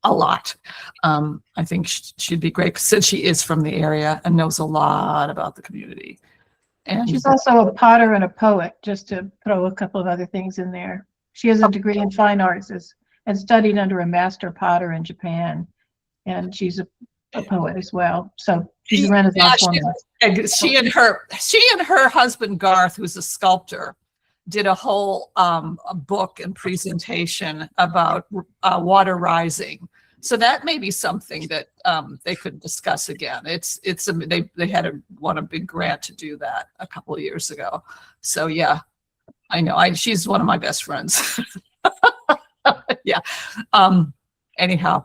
a lot. I think she'd be great since she is from the area and knows a lot about the community. And she's also a potter and a poet, just to throw a couple of other things in there. She has a degree in fine arts and studied under a master potter in Japan. And she's a poet as well. So she's a Renaissance woman. She and her husband, Garth, who's a sculptor, did a whole a book and presentation about water rising. So that may be something that they could discuss again. They had won a big grant to do that a couple of years ago. So yeah, I know. She's one of my best friends. Yeah. Anyhow,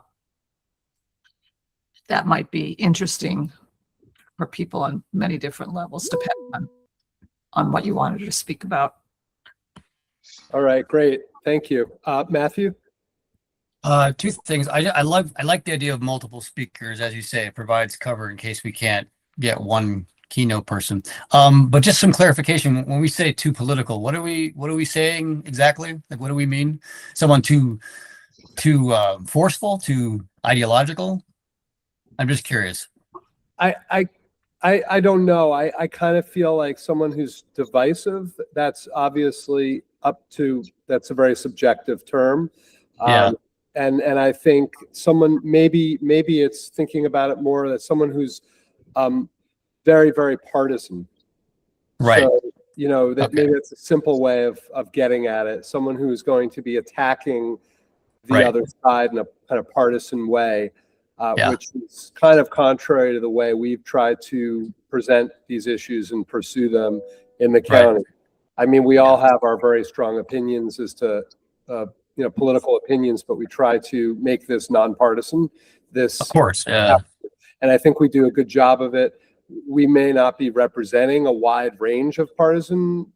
that might be interesting for people on many different levels, depending on what you wanted to speak about. All right, great. Thank you. Matthew? Two things. I like the idea of multiple speakers, as you say. It provides cover in case we can't get one keynote person. But just some clarification. When we say too political, what are we saying exactly? Like, what do we mean? Someone too forceful, too ideological? I'm just curious. I don't know. I kind of feel like someone who's divisive. That's obviously that's a very subjective term. Yeah. And I think someone maybe it's thinking about it more that someone who's very, very partisan. Right. So, that maybe it's a simple way of getting at it. Someone who's going to be attacking the other side in a kind of partisan way, which is kind of contrary to the way we've tried to present these issues and pursue them in the county. Right. I mean, we all have our very strong opinions as to political opinions, but we try to make this nonpartisan. Of course, yeah. And I think we do a good job of it. We may not be representing a wide range of partisan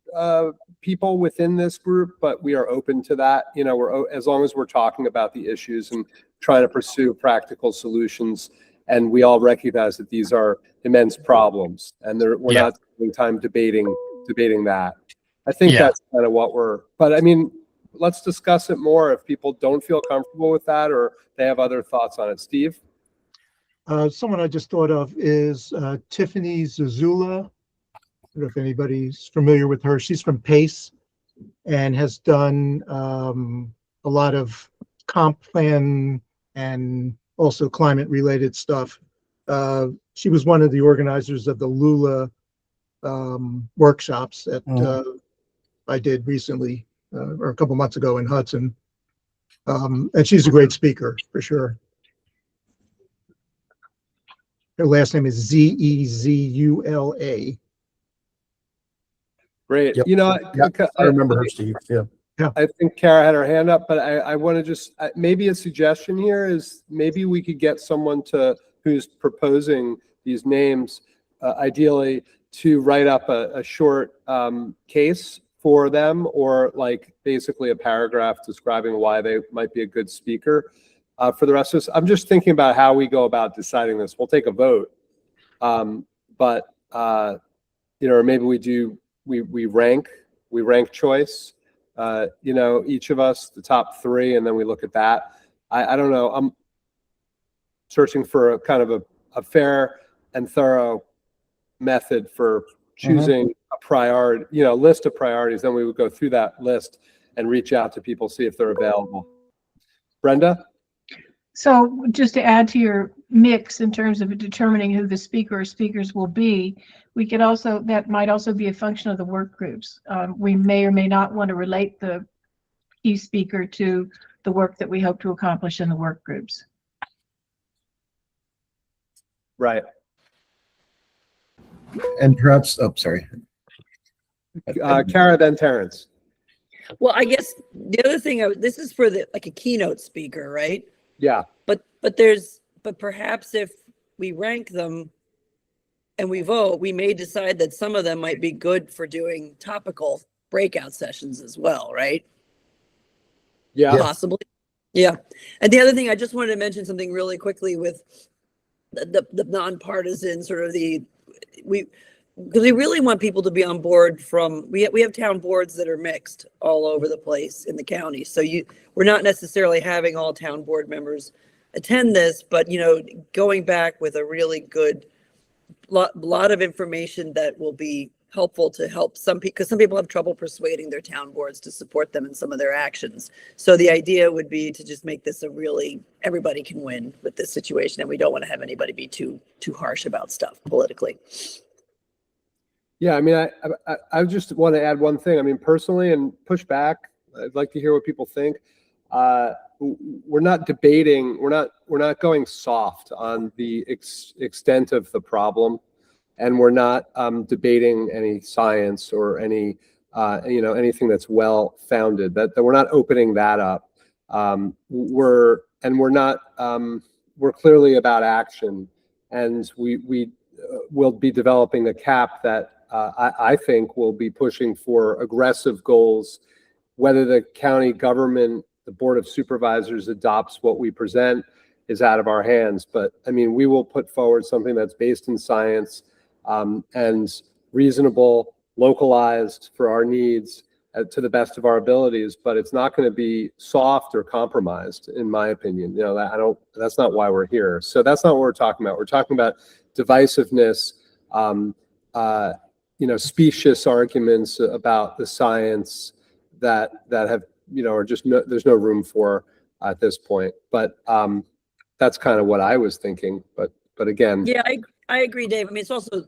people within this group, but we are open to that. As long as we're talking about the issues and trying to pursue practical solutions, and we all recognize that these are immense problems, and we're not spending time debating that. I think that's kind of but I mean, let's discuss it more if people don't feel comfortable with that or they have other thoughts on it. Steve? Someone I just thought of is Tiffany Zazula. I don't know if anybody's familiar with her. She's from PACE and has done a lot of comp plan and also climate related stuff. She was one of the organizers of the Lula workshops that I did recently or a couple months ago in Hudson. And she's a great speaker for sure. Her last name is Zezula. Great. Yep. I remember her, Steve. Yeah. I think Kara had her hand up, but I want to just maybe a suggestion here is maybe we could get someone who's proposing these names, ideally, to write up a short case for them, or like basically a paragraph describing why they might be a good speaker. For the rest of us, I'm just thinking about how we go about deciding this. We'll take a vote, but or maybe we rank choice. Each of us the top three, and then we look at that. I don't know. I'm searching for a kind of a fair and thorough method for choosing a priority, list of priorities. Then we would go through that list and reach out to people, see if they're available. Brenda? So just to add to your mix in terms of determining who the speaker or speakers will be, that might also be a function of the work groups. We may or may not want to relate the key speaker to the work that we hope to accomplish in the work groups. Right. And perhaps, sorry. Kara, then Terrence. Well, I guess the other thing, this is for a keynote speaker, right? Yeah. But perhaps if we rank them and we vote, we may decide that some of them might be good for doing topical breakout sessions as well, right? Yeah. Possibly. Yeah. And the other thing, I just wanted to mention something really quickly with the nonpartisan sort of because we really want people to be on board we have town boards that are mixed all over the place in the county. So we're not necessarily having all town board members attend this, but going back with a really good lot of information that will be helpful to help some people, because some people have trouble persuading their town boards to support them in some of their actions. So the idea would be to just make this everybody can win with this situation, and we don't want to have anybody be too harsh about stuff politically. Yeah, I mean, I just want to add one thing. I mean, personally, and push back, I'd like to hear what people think. We're not debating, we're not going soft on the extent of the problem, and we're not debating any science or any anything that's well founded. That we're not opening that up. We're clearly about action, and we will be developing a cap that I think will be pushing for aggressive goals. Whether the county government, the Board of Supervisors adopts what we present is out of our hands. But I mean, we will put forward something that's based in science and reasonable, localized for our needs to the best of our abilities. But it's not going to be soft or compromised, in my opinion. That's not why we're here. So that's not what we're talking about. We're talking about divisiveness, specious arguments about the science that have are just there's no room for at this point. But that's kind of what I was thinking. But again, yeah, I agree, Dave. I mean,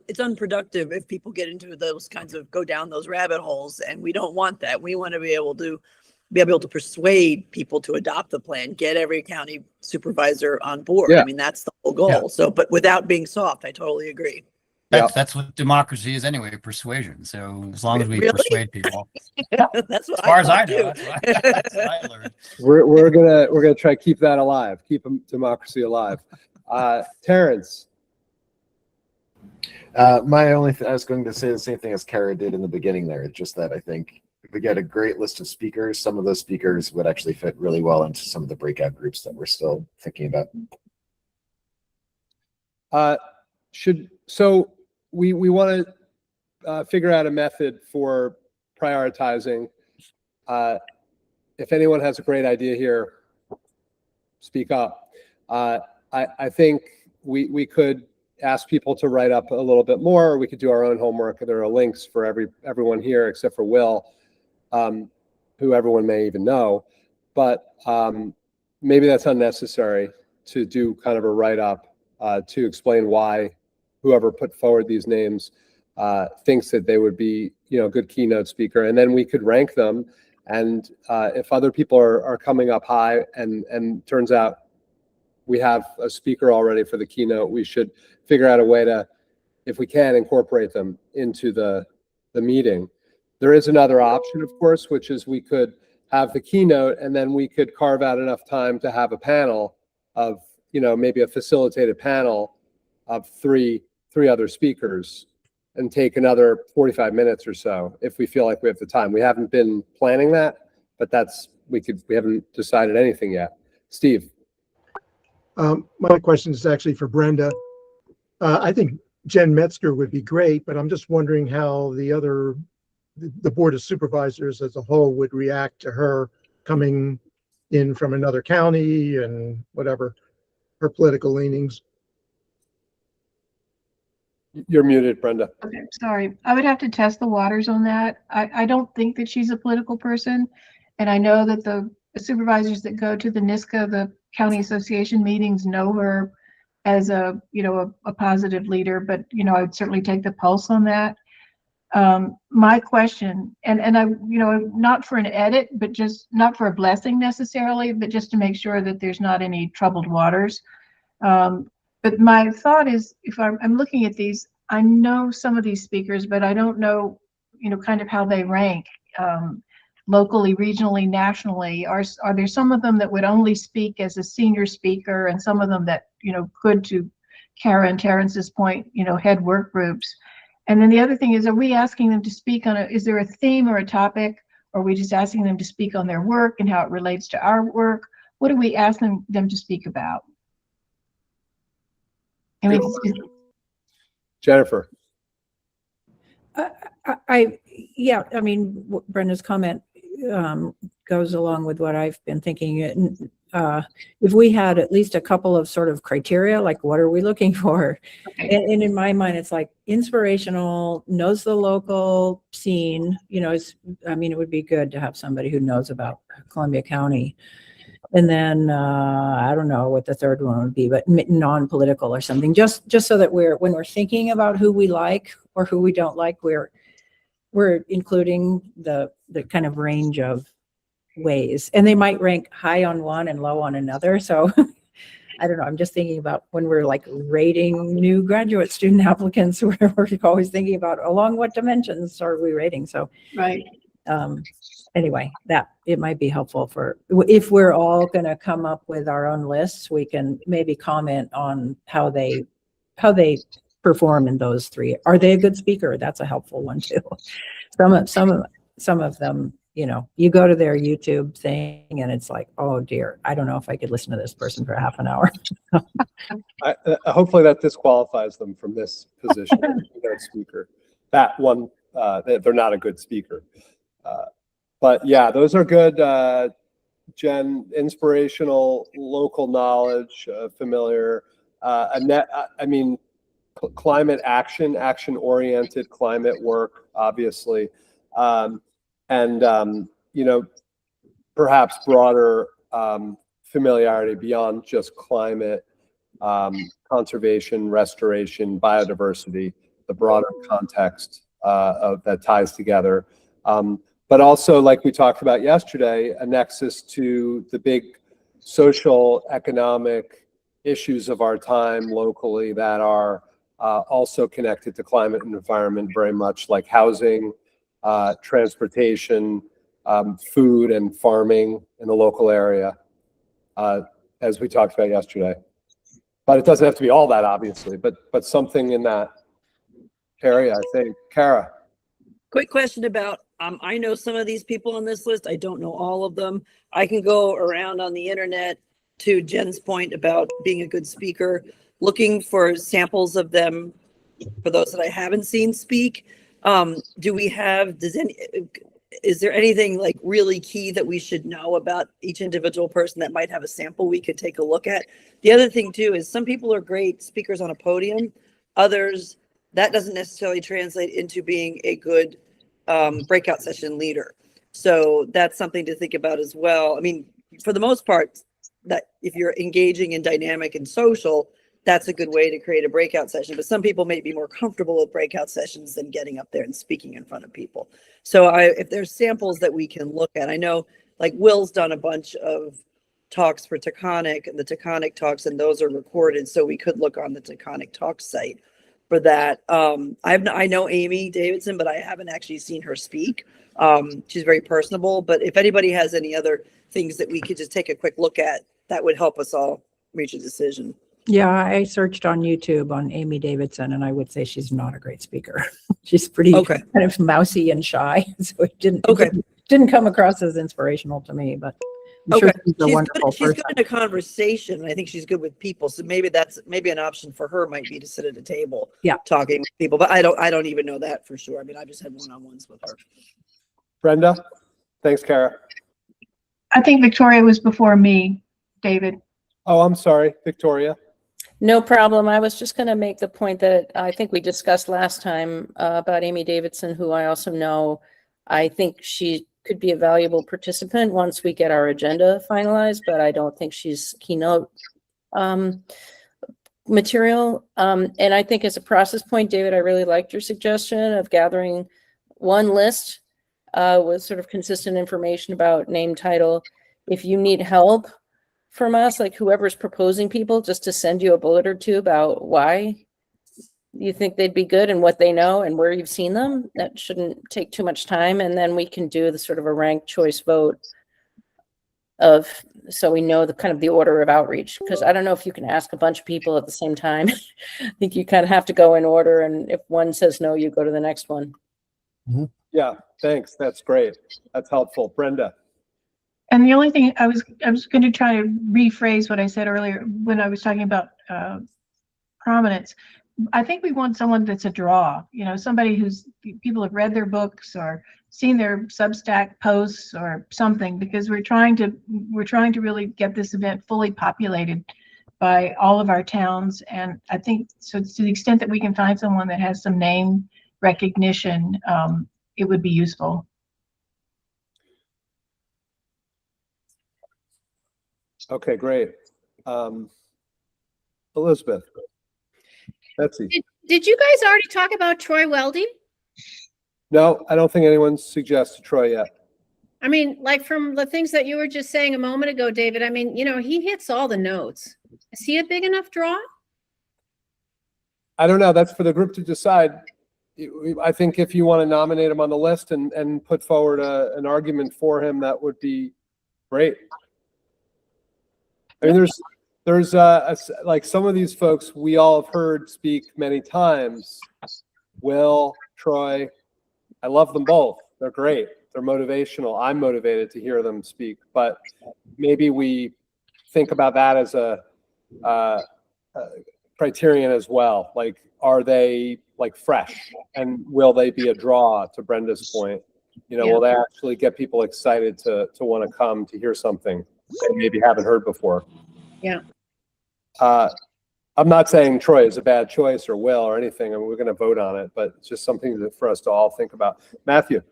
it's unproductive if people get into those kinds of go down those rabbit holes, and we don't want that. We want to be able to persuade people to adopt the plan, get every county supervisor on board. Yeah. I mean, that's the whole goal. Yeah. So, but without being soft, I totally agree. That's what democracy is anyway, persuasion. So as long as we Really? persuade people, That's what as far as I thought, know, too. that's what I learned. we're gonna try to keep that alive, keep democracy alive. Terrence. I was going to say the same thing as Kara did in the beginning there. It's just that I think if we get a great list of speakers, some of those speakers would actually fit really well into some of the breakout groups that we're still thinking about. We want to figure out a method for prioritizing. If anyone has a great idea here, speak up. I think we could ask people to write up a little bit more, or we could do our own homework. There are links for everyone here except for Will, who everyone may even know. But maybe that's unnecessary to do kind of a write-up to explain why whoever put forward these names thinks that they would be, a good keynote speaker. And then we could rank them. And if other people are coming up high and turns out we have a speaker already for the keynote, we should figure out a way to, if we can, incorporate them into the meeting. There is another option, of course, which is we could have the keynote and then we could carve out enough time to have a panel of, maybe a facilitated panel of three other speakers and take another 45 minutes or so if we feel like we have the time. We haven't been planning that, but we haven't decided anything yet. Steve. My question is actually for Brenda. I think Jen Metzger would be great, but I'm just wondering how the Board of Supervisors as a whole would react to her coming in from another county and whatever her political leanings. You're muted, Brenda. Okay, sorry. I would have to test the waters on that. I don't think that she's a political person. And I know that the supervisors that go to the NISCA, the county association meetings, know her as a positive leader, but I would certainly take the pulse on that. My question, and I, not for an edit, but just not for a blessing necessarily, but just to make sure that there's not any troubled waters. But my thought is, if I'm looking at these, I know some of these speakers, but I don't know, kind of how they rank locally, regionally, nationally. Are there some of them that would only speak as a senior speaker, and some of them that could, to Kara and Terrence's point, head work groups? And then the other thing is, are we asking them to speak on is there a theme or a topic, or are we just asking them to speak on their work and how it relates to our work? What do we ask them to speak about? I mean, Jennifer. I mean, Brenda's comment goes along with what I've been thinking. if we had at least a couple of sort of criteria, like what are we looking for? Okay. And in my mind, it's like inspirational, knows the local scene, you know, I mean, it would be good to have somebody who knows about Columbia County. And then, I don't know what the third one would be, but non-political or something, just so that when we're thinking about who we like or who we don't like, we're including the kind of range of ways, and they might rank high on one and low on another. So I don't know. I'm just thinking about when we're like rating new graduate student applicants, we're always thinking about along what dimensions are we rating. So Right. Anyway, that it might be helpful for if we're all going to come up with our own lists, we can maybe comment on how they perform in those three. Are they a good speaker? That's a helpful one too. Some of them, you know, you go to their YouTube thing and it's like, oh dear, I don't know if I could listen to this person for half an hour. Hopefully that disqualifies them from this position. They're speaker. That one, they're not a good speaker. But yeah, those are good, Jen. Inspirational, local knowledge, familiar. I mean, climate action-oriented climate work, obviously, and you know, perhaps broader familiarity beyond just climate, conservation, restoration, biodiversity, the broader context of that ties together. But also, like we talked about yesterday, a nexus to the big social, economic issues of our time locally that are also connected to climate and environment very much, like housing, transportation, food and farming in the local area, as we talked about yesterday. But it doesn't have to be all that, obviously, but something in that area, I think. Kara. Quick question about, I know some of these people on this list. I don't know all of them. I can go around on the internet to Jen's point about being a good speaker, looking for samples of them for those that I haven't seen speak. Is there anything like really key that we should know about each individual person that might have a sample we could take a look at? The other thing too is some people are great speakers on a podium. Others, that doesn't necessarily translate into being a good breakout session leader. So that's something to think about as well. I mean, for the most part, that if you're engaging in dynamic and social, that's a good way to create a breakout session. But some people may be more comfortable with breakout sessions than getting up there and speaking in front of people. So if there's samples that we can look at, I know like Will's done a bunch of talks for Taconic and the Taconic talks, and those are recorded. So we could look on the Taconic Talk site for that. I know Amy Davidson, but I haven't actually seen her speak. She's very personable, but if anybody has any other things that we could just take a quick look at, that would help us all reach a decision. Yeah, I searched on YouTube on Amy Davidson, and I would say she's not a great speaker. She's pretty kind of mousy and shy, so it didn't come across as inspirational to me. But I'm sure she's a wonderful person. She's good in a conversation, and I think she's good with people. So maybe an option for her might be to sit at a table, talking with people. But I don't even know that for sure. I mean, I've just had one-on-ones with her. Brenda, thanks, Kara. I think Victoria was before me, David. Oh, I'm sorry, Victoria. No problem. I was just going to make the point that I think we discussed last time about Amy Davidson, who I also know. I think she could be a valuable participant once we get our agenda finalized, but I don't think she's keynote material. And I think as a process point, David, I really liked your suggestion of gathering one list with sort of consistent information about name, title. If you need help from us, like whoever's proposing people, just to send you a bullet or two about why you think they'd be good and what they know and where you've seen them. That shouldn't take too much time. And then we can do the sort of a ranked choice vote so we know the kind of the order of outreach. Because I don't know if you can ask a bunch of people at the same time. I think you kind of have to go in order. And if one says no, you go to the next one. Mm-hmm. Yeah, thanks. That's great. That's helpful. Brenda. And the only thing I was going to try to rephrase what I said earlier when I was talking about prominence. I think we want someone that's a draw, somebody who's people have read their books or seen their Substack posts or something, because we're trying to really get this event fully populated by all of our towns. And I think, so to the extent that we can find someone that has some name recognition, it would be useful. Okay, great. Elizabeth. Betsy. Did you guys already talk about Troy Welding? No, I don't think anyone's suggested Troy yet. I mean, like from the things that you were just saying a moment ago, David, I mean, you know, he hits all the notes. Is he a big enough draw? I don't know. That's for the group to decide. I think if you want to nominate him on the list and put forward an argument for him, that would be great. I mean, there's like some of these folks we all have heard speak many times. Will, Troy, I love them both. They're great. They're motivational. I'm motivated to hear them speak, but maybe we think about that as a criterion as well. Like, are they like fresh, and will they be a draw, to Brenda's point? You know, will they actually get people excited to want to come to hear something they maybe haven't heard before? Yeah. I'm not saying Troy is a bad choice or Will or anything. I mean, we're going to vote on it, but it's just something for us to all think about. Matthew.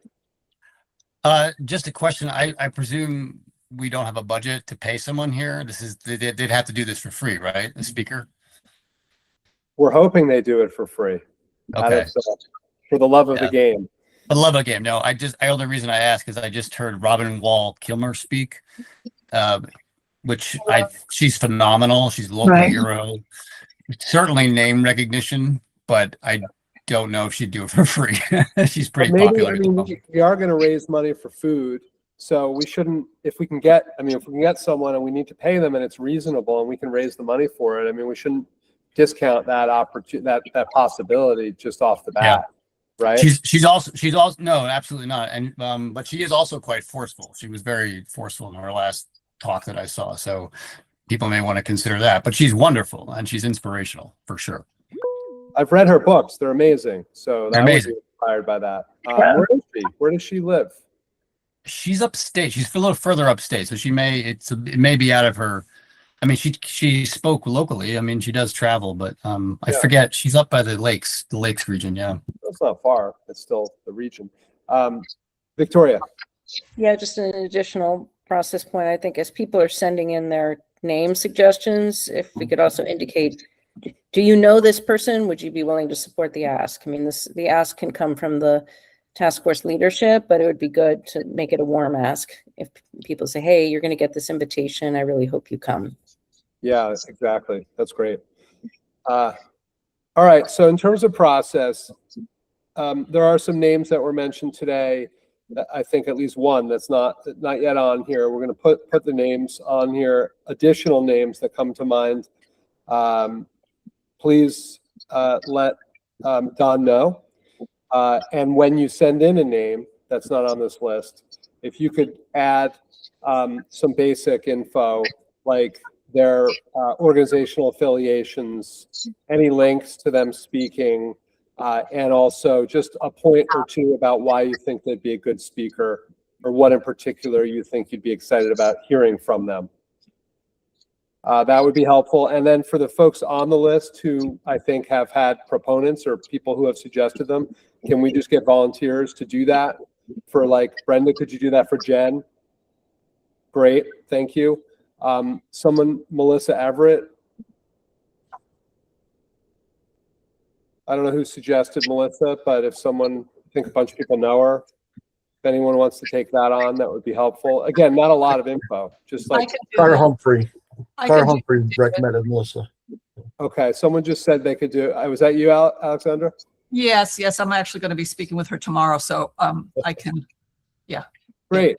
Just a question. I presume we don't have a budget to pay someone here. They'd have to do this for free, right? The speaker. We're hoping they do it for free. Okay. For the love of the game. For the love of the game. No, the only reason I ask is I just heard Robin Wall Kilmer speak, which she's phenomenal. She's a local hero. Certainly name recognition, but I don't know if she'd do it for free. She's pretty popular. I mean, we are going to raise money for food, so we shouldn't. If we can get someone and we need to pay them and it's reasonable and we can raise the money for it, I mean, we shouldn't discount that opportunity, that possibility just off the bat, right? She's also no, absolutely not. And but she is also quite forceful. She was very forceful in her last talk that I saw. So people may want to consider that, but she's wonderful and she's inspirational for sure. I've read her books. They're amazing. So They're amazing. Was inspired by that. Where is she? Where does she live? She's upstate. She's a little further upstate. So it may be out of her. I mean, she spoke locally. I mean, she does travel, but I forget. She's up by the lakes region. Yeah. That's not far. It's still the region. Victoria. Yeah, just an additional process point. I think as people are sending in their name suggestions, if we could also indicate, do you know this person? Would you be willing to support the ask? I mean, the ask can come from the task force leadership, but it would be good to make it a warm ask. If people say, hey, you're going to get this invitation, I really hope you come. Yeah, exactly. That's great. All right. So in terms of process, there are some names that were mentioned today. I think at least one that's not yet on here. We're going to put the names on here, additional names that come to mind. Please let Don know. And when you send in a name that's not on this list, if you could add some basic info, like their organizational affiliations, any links to them speaking, and also just a point or two about why you think they'd be a good speaker, or what in particular you think you'd be excited about hearing from them. That would be helpful. And then for the folks on the list who I think have had proponents or people who have suggested them, can we just get volunteers to do that? For like Brenda, could you do that for Jen? Great, thank you. Melissa Everett. I don't know who suggested Melissa, but if someone, I think a bunch of people know her. If anyone wants to take that on, that would be helpful. Again, not a lot of info, just like Carter Humphrey. Carter Humphrey recommended Melissa. Okay, someone just said they could do it. Was that you, Alexandra? Yes, I'm actually going to be speaking with her tomorrow, so I can, Great.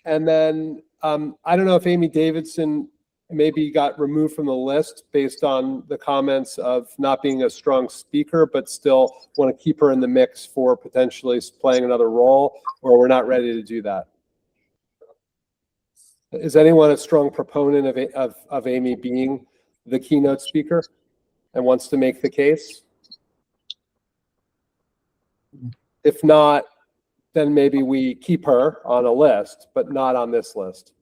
And then I don't know if Amy Davidson maybe got removed from the list based on the comments of not being a strong speaker, but still want to keep her in the mix for potentially playing another role, or we're not ready to do that. Is anyone a strong proponent of Amy being the keynote speaker and wants to make the case? If not, then maybe we keep her on a list, but not on this list.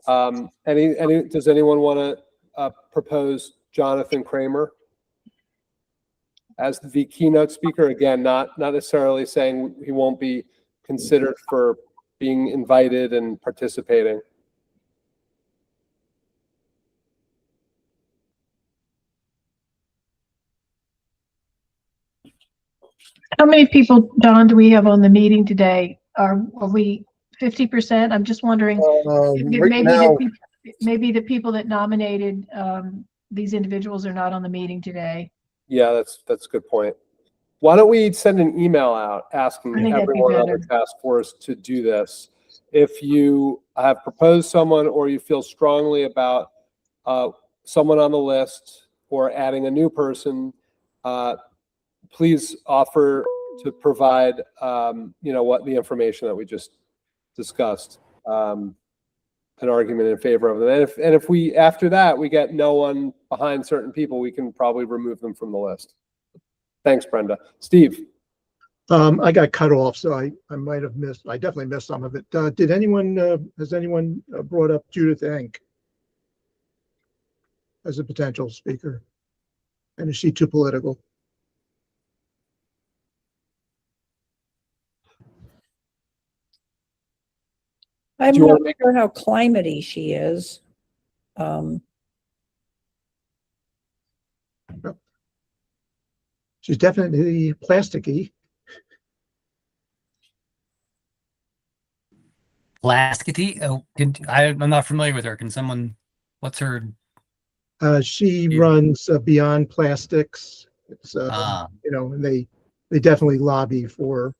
Does anyone want to propose Jonathan Kramer as the keynote speaker? Again, not necessarily saying he won't be considered for being invited and participating. How many people, Don, do we have on the meeting today? Are we 50%? I'm just wondering, Right maybe now, maybe the people that nominated these individuals are not on the meeting today. Yeah, that's a good point. Why don't we send an email out I asking think that'd be everyone on the better. task force to do this? If you have proposed someone or you feel strongly about someone on the list or adding a new person, please offer to provide, what the information that we just discussed, an argument in favor of them. And if we, after that, we get no one behind certain people, we can probably remove them from the list. Thanks, Brenda. Steve. I got cut off, so I might have missed, I definitely missed some of it. Did anyone, has anyone brought up Judith Enck as a potential speaker? And is she too political? I'm Do you not wanna make- sure how climatey she is. She's definitely plasticky. Plaskety? Oh, I'm not familiar with her. Can someone, what's her? She Yeah. runs Beyond Plastics. It's and they definitely lobby for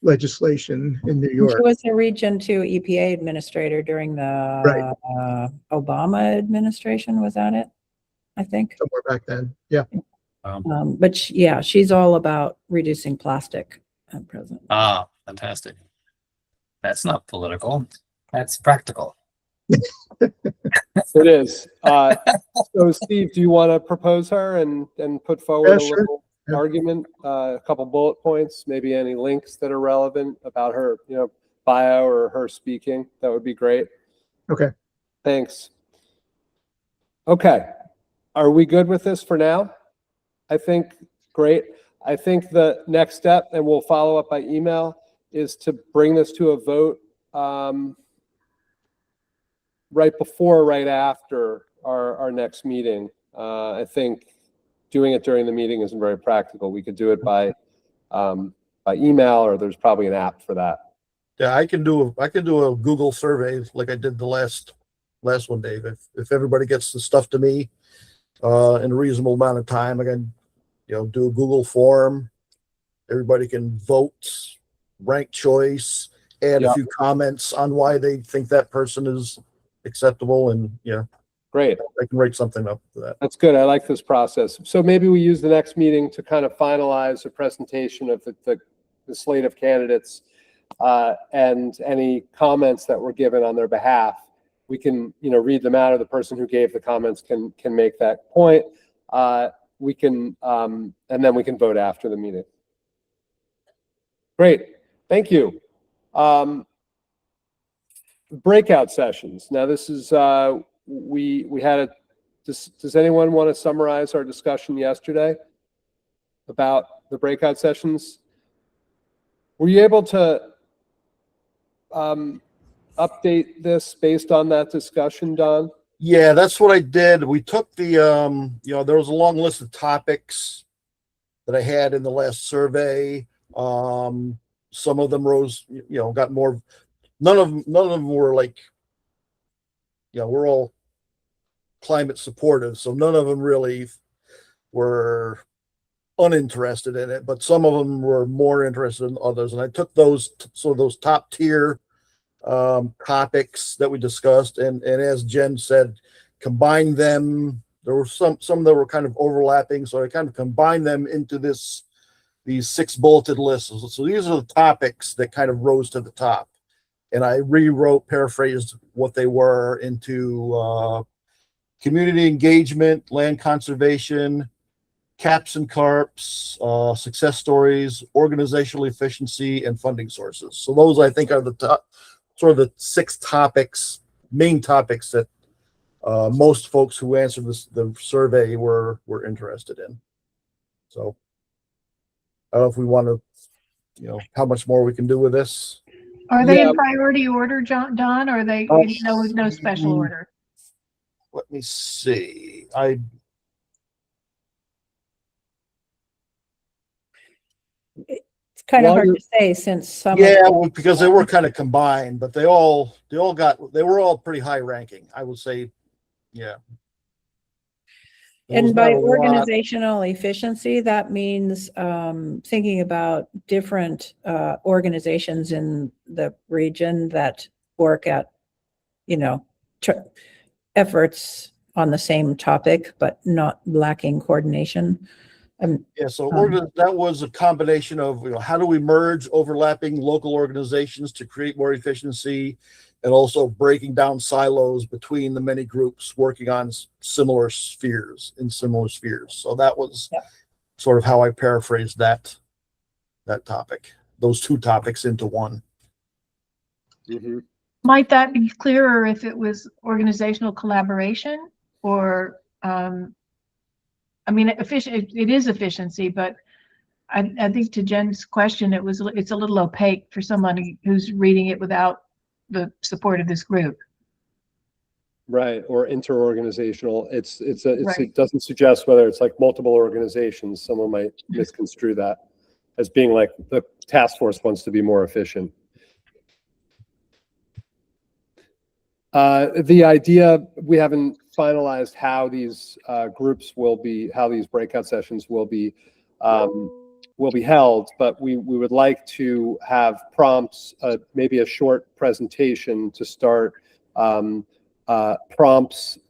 legislation in New She York. was a Region 2 EPA administrator during the Obama administration. Was that it? I think. Somewhere back then. Yeah. But she's all about reducing plastic at present. Fantastic. That's not political. That's practical. It is. So Steve, do you want to propose her and put forward a Sure. little Yeah. argument, a couple bullet points, maybe any links that are relevant about her, bio or her speaking? That would be great. Okay. Thanks. Okay. Are we good with this for now? I think, great. I think the next step, and we'll follow up by email, is to bring this to a vote right before, right after our next meeting. I think doing it during the meeting isn't very practical. We could do it by email, or there's probably an app for that. yeah, I can do a Google survey like I did the last one, Dave. If everybody gets the stuff to me in a reasonable amount of time, I can do a Google form. Everybody can vote, rank choice, add a few comments on why they think that person is acceptable, and Great. I can write something up for that. That's good. I like this process. So maybe we use the next meeting to kind of finalize a presentation of the slate of candidates and any comments that were given on their behalf. We can, read them out, or the person who gave the comments can make that point. We can, and then we can vote after the meeting. Great. Thank you. Breakout sessions. Now this is, we had does anyone want to summarize our discussion yesterday about the breakout sessions? Were you able to update this based on that discussion, Don? Yeah, that's what I did. We took the, there was a long list of topics that I had in the last survey. Some of them got more. None of them were like, we're all climate supportive, so none of them really were uninterested in it, but some of them were more interested than others. And I took those top tier topics that we discussed, and as Jen said, combined them. There were some that were kind of overlapping, so I kind of combined them into these 6 bulleted lists. So these are the topics that kind of rose to the top, and I paraphrased what they were into community engagement, land conservation, caps and carps, success stories, organizational efficiency, and funding sources. So those, I think, are the top, sort of the 6 topics, main topics that most folks who answered the survey were interested in. So I don't know if we want to, how much more we can do with this. Are they Yeah. in priority order, Don, or are they no special order? Let me see. It's kind of While hard you're- to say since some. Yeah, well, because they were kind of combined, but they were all pretty high ranking. I would say, yeah. There was And by not a lot. organizational efficiency, that means thinking about different organizations in the region that work at, efforts on the same topic, but not lacking coordination. Yeah, so that was a combination of, how do we merge overlapping local organizations to create more efficiency, and also breaking down silos between the many groups working on similar spheres. So that was sort of how I paraphrased that topic, those 2 topics into one. Mm-hmm. Might that be clearer if it was organizational collaboration or, it is efficiency, but I think to Jen's question, it's a little opaque for somebody who's reading it without the support of this group. Right, or interorganizational. Right. It doesn't suggest whether it's like multiple organizations. Someone might misconstrue that as being like the task force wants to be more efficient. The idea, we haven't finalized how these how these breakout sessions will be held, but we would like to have prompts, maybe a short presentation to start, prompts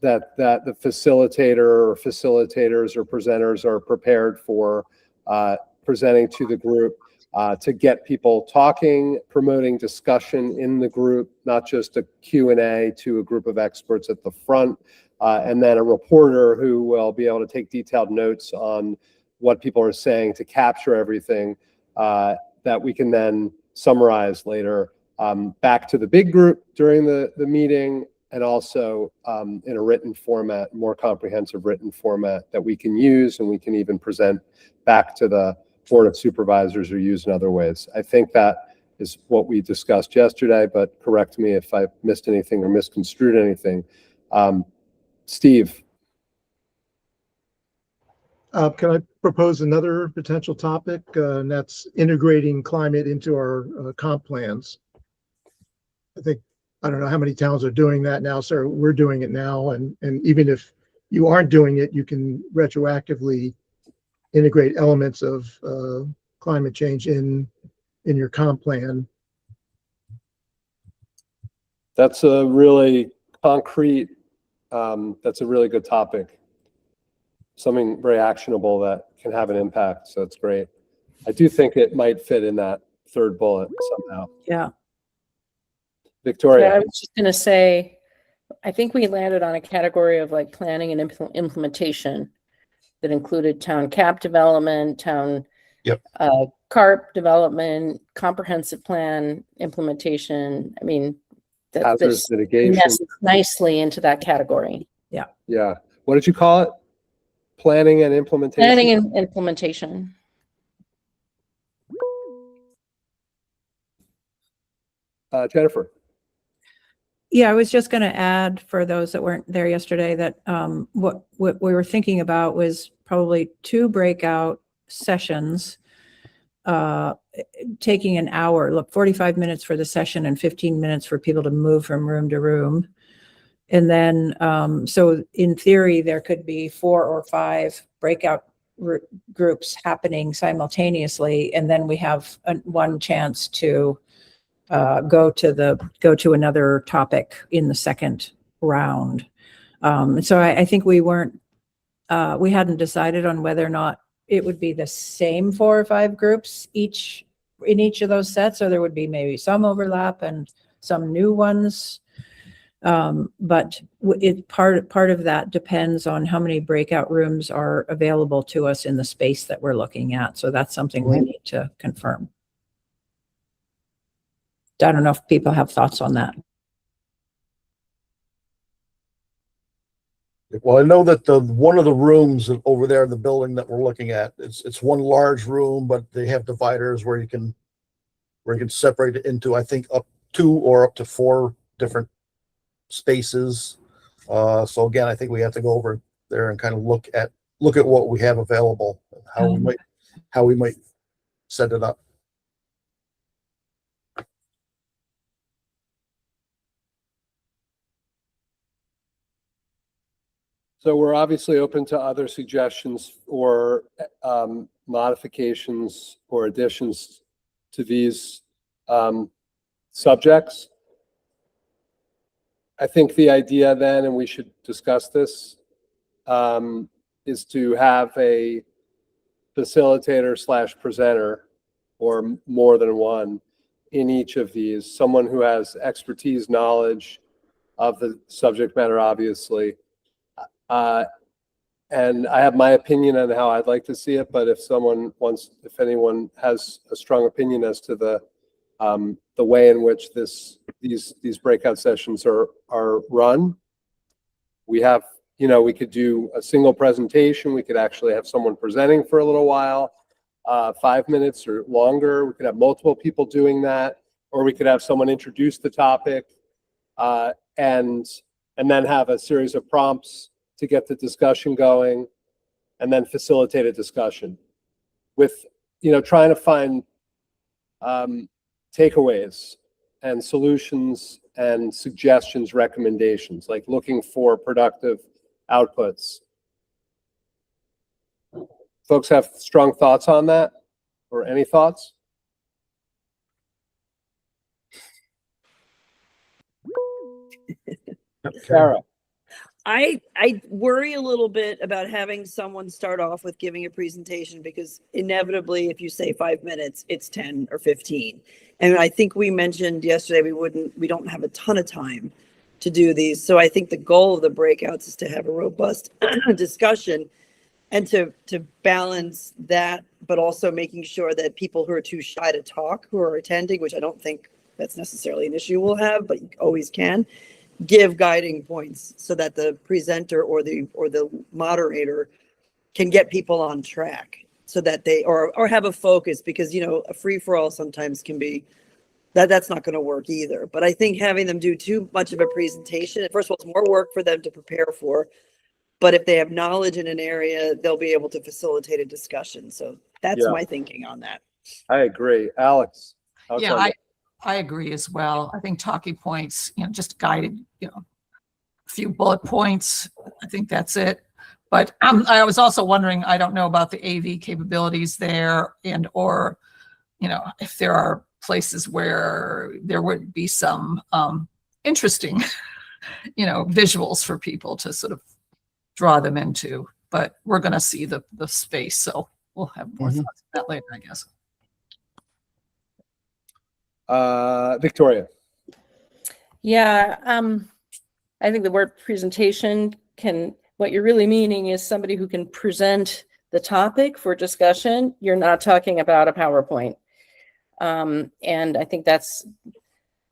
that the facilitator or facilitators or presenters are prepared for presenting to the group, to get people talking, promoting discussion in the group, not just a Q&A to a group of experts at the front, and then a reporter who will be able to take detailed notes on what people are saying to capture everything that we can then summarize later back to the big group during the meeting, and also in a written format, more comprehensive written format that we can use, and we can even present back to the Board of Supervisors or use in other ways. I think that is what we discussed yesterday, but correct me if I missed anything or misconstrued anything. Steve. Can I propose another potential topic? And that's integrating climate into our comp plans. I don't know how many towns are doing that now, so we're doing it now. And even if you aren't doing it, you can retroactively integrate elements of climate change in your comp plan. That's a really concrete, that's a really good topic. Something very actionable that can have an impact. So it's great. I do think it might fit in that 3rd bullet somehow. Yeah. Victoria. Yeah, I was just going to say, I think we landed on a category of like planning and implementation that included town cap development, town CARP development, comprehensive plan implementation. I mean, Hazards mitigation. nested nicely into that category. Yeah. What did you call it? Planning and implementation? Planning and implementation. Jennifer. Yeah, I was just going to add for those that weren't there yesterday that what we were thinking about was probably 2 breakout sessions, taking an hour, 45 minutes for the session and 15 minutes for people to move from room to room. And then, so in theory, there could be 4 or 5 breakout groups happening simultaneously. And then we have one chance to go to another topic in the second round. So I think we hadn't decided on whether or not it would be the same 4 or 5 groups in each of those sets, or there would be maybe some overlap and some new ones. But part of that depends on how many breakout rooms are available to us in the space that we're looking at. So that's something we need to confirm. I don't know if people have thoughts on that. Well, I know that one of the rooms over there in the building that we're looking at, it's one large room, but they have dividers where you can separate it into, I think, up 2 or up to 4 different spaces. So again, I think we have to go over there and kind of look at what we have available, how we might set it up. So we're obviously open to other suggestions or modifications or additions to these subjects. I think the idea then, and we should discuss this, is to have a facilitator / presenter, or more than one, in each of these. Someone who has expertise, knowledge of the subject matter, obviously. And I have my opinion on how I'd like to see it, but if anyone has a strong opinion as to the way in which these breakout sessions are run, we could do a single presentation. We could actually have someone presenting for a little while, 5 minutes or longer. We could have multiple people doing that, or we could have someone introduce the topic, and then have a series of prompts to get the discussion going, and then facilitate a discussion with, trying to find takeaways and solutions and suggestions, recommendations, like looking for productive outputs. Folks have strong thoughts on that, or any thoughts? Sarah. I worry a little bit about having someone start off with giving a presentation, because inevitably, if you say 5 minutes, it's 10 or 15. And I think we mentioned yesterday we don't have a ton of time to do these. So I think the goal of the breakouts is to have a robust discussion and to balance that, but also making sure that people who are too shy to talk, who are attending, which I don't think that's necessarily an issue we'll have, but you always can, give guiding points so that the presenter or the moderator can get people on track, so that they or have a focus, because a free-for-all sometimes can be that's not going to work either. But I think having them do too much of a presentation, first of all, it's more work for them to prepare for, but if they have knowledge in an area, they'll be able to facilitate a discussion. So that's my thinking on that. I agree. Alex? Yeah, I agree as well. I think talking points, just guided, a few bullet points. I think that's it. But I was also wondering, I don't know about the AV capabilities there, or, if there are places where there would be some interesting, visuals for people to sort of draw them into. But we're going to see the space, so we'll have more thoughts on that later, I guess. Victoria. Yeah, I think the word presentation what you're really meaning is somebody who can present the topic for discussion. You're not talking about a PowerPoint. And I think that's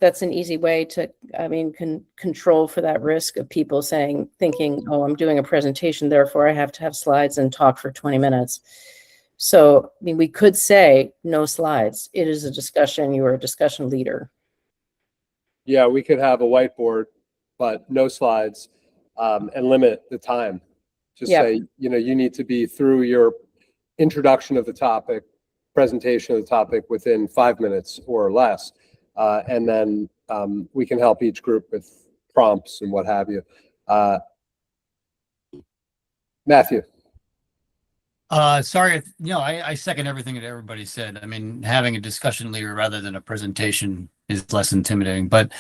an easy way to, control for that risk of people thinking, oh, I'm doing a presentation, therefore I have to have slides and talk for 20 minutes. So, we could say no slides. It is a discussion. You are a discussion leader. Yeah, we could have a whiteboard, but no slides, and limit the time. Just say, you need to be through your introduction of the topic, presentation of the topic within 5 minutes or less. And then we can help each group with prompts and what have you. Matthew. Sorry, I second everything that everybody said. Having a discussion leader rather than a presentation is less intimidating. But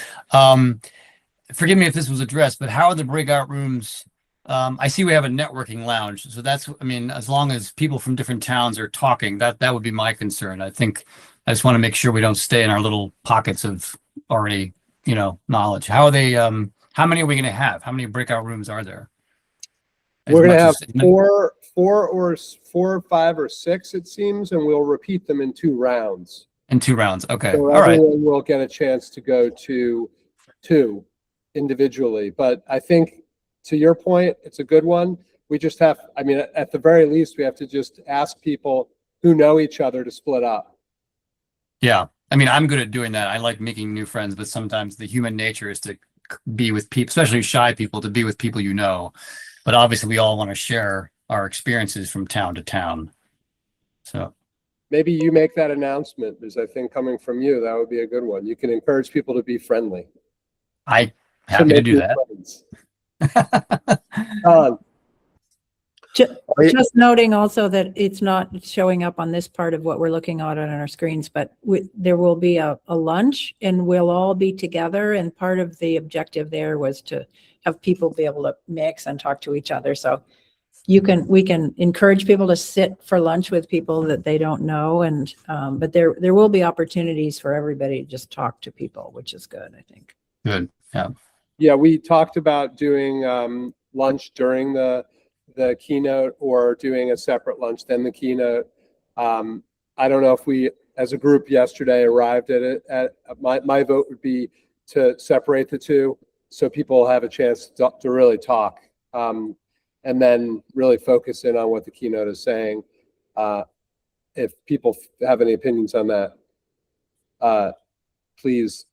forgive me if this was addressed, but how are the breakout rooms? I see we have a networking lounge. So that's, as long as people from different towns are talking, that would be my concern. I just want to make sure we don't stay in our little pockets of already, knowledge. How are they How many are we going to have? How many breakout rooms are there? We're going to have as- four, 5, or 6, it seems, and we'll repeat them in 2 rounds. In 2 rounds. Okay. So All right. everyone will get a chance to go to 2 individually. But I think, to your point, it's a good one. We just have, I mean, at the very least, we have to just ask people who know each other to split up. Yeah. I mean, I'm good at doing that. I like making new friends, but sometimes the human nature is to be with people, especially shy people, to be with people you know. But obviously, we all want to share our experiences from town to town. So Maybe you make that announcement, because I think coming from you, that would be a good one. You can encourage people to be friendly. I'm happy to make do new that. friends. Just noting also that it's not showing up on this part of what we're looking at on our screens, but there will be a lunch and we'll all be together. And part of the objective there was to have people be able to mix and talk to each other. So we can encourage people to sit for lunch with people that they don't know. And, but there will be opportunities for everybody to just talk to people, which is good, I think. Good. Yeah. Yeah, we talked about doing lunch during the keynote, or doing a separate lunch then the keynote. I don't know if we, as a group yesterday, arrived at it. My vote would be to separate the 2, so people have a chance to really talk, and then really focus in on what the keynote is saying. If people have any opinions on that, please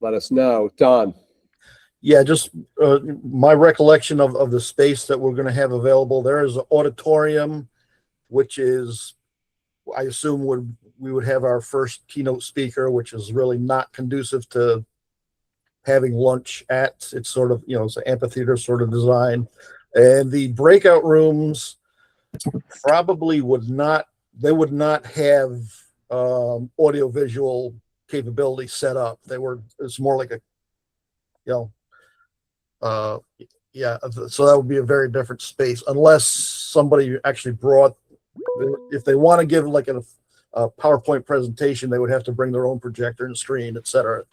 let us know. Don. Yeah, just my recollection of the space that we're going to have available. There is an auditorium, which is, I assume, we would have our first keynote speaker, which is really not conducive to having lunch at. It's sort of, it's an amphitheater sort of design. And the breakout rooms probably would not have audio-visual capability set up. It's more like a, yeah, so that would be a very different space, unless somebody actually brought, if they want to give like a PowerPoint presentation, they would have to bring their own projector and screen, etc.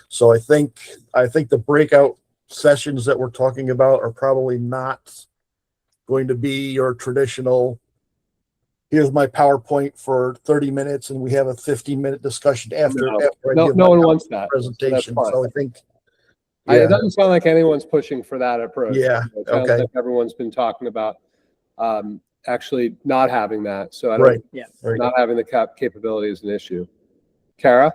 So I think the breakout sessions that we're talking about are probably not going to be your traditional, here's my PowerPoint for 30 minutes and we have a 15-minute discussion after No one wants that presentation. So I think it doesn't sound like anyone's pushing for that approach. Yeah. It sounds Okay. like everyone's been talking about actually not having that. So I don't, not having the capability is an issue. Kara?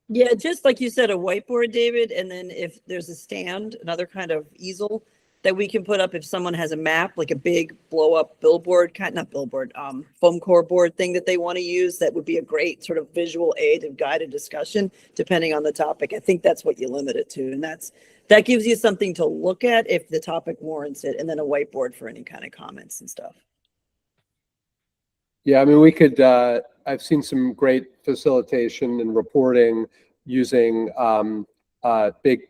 Yeah, just like you said, a whiteboard, David, and then if there's a stand, another kind of easel that we can put up if someone has a map, like a big blow up billboard, not billboard, foam core board thing that they want to use, that would be a great sort of visual aid and guided discussion depending on the topic. I think that's what you limit it to. And that gives you something to look at if the topic warrants it, and then a whiteboard for any kind of comments and stuff. Yeah, I mean, we could, I've seen some great facilitation and reporting using big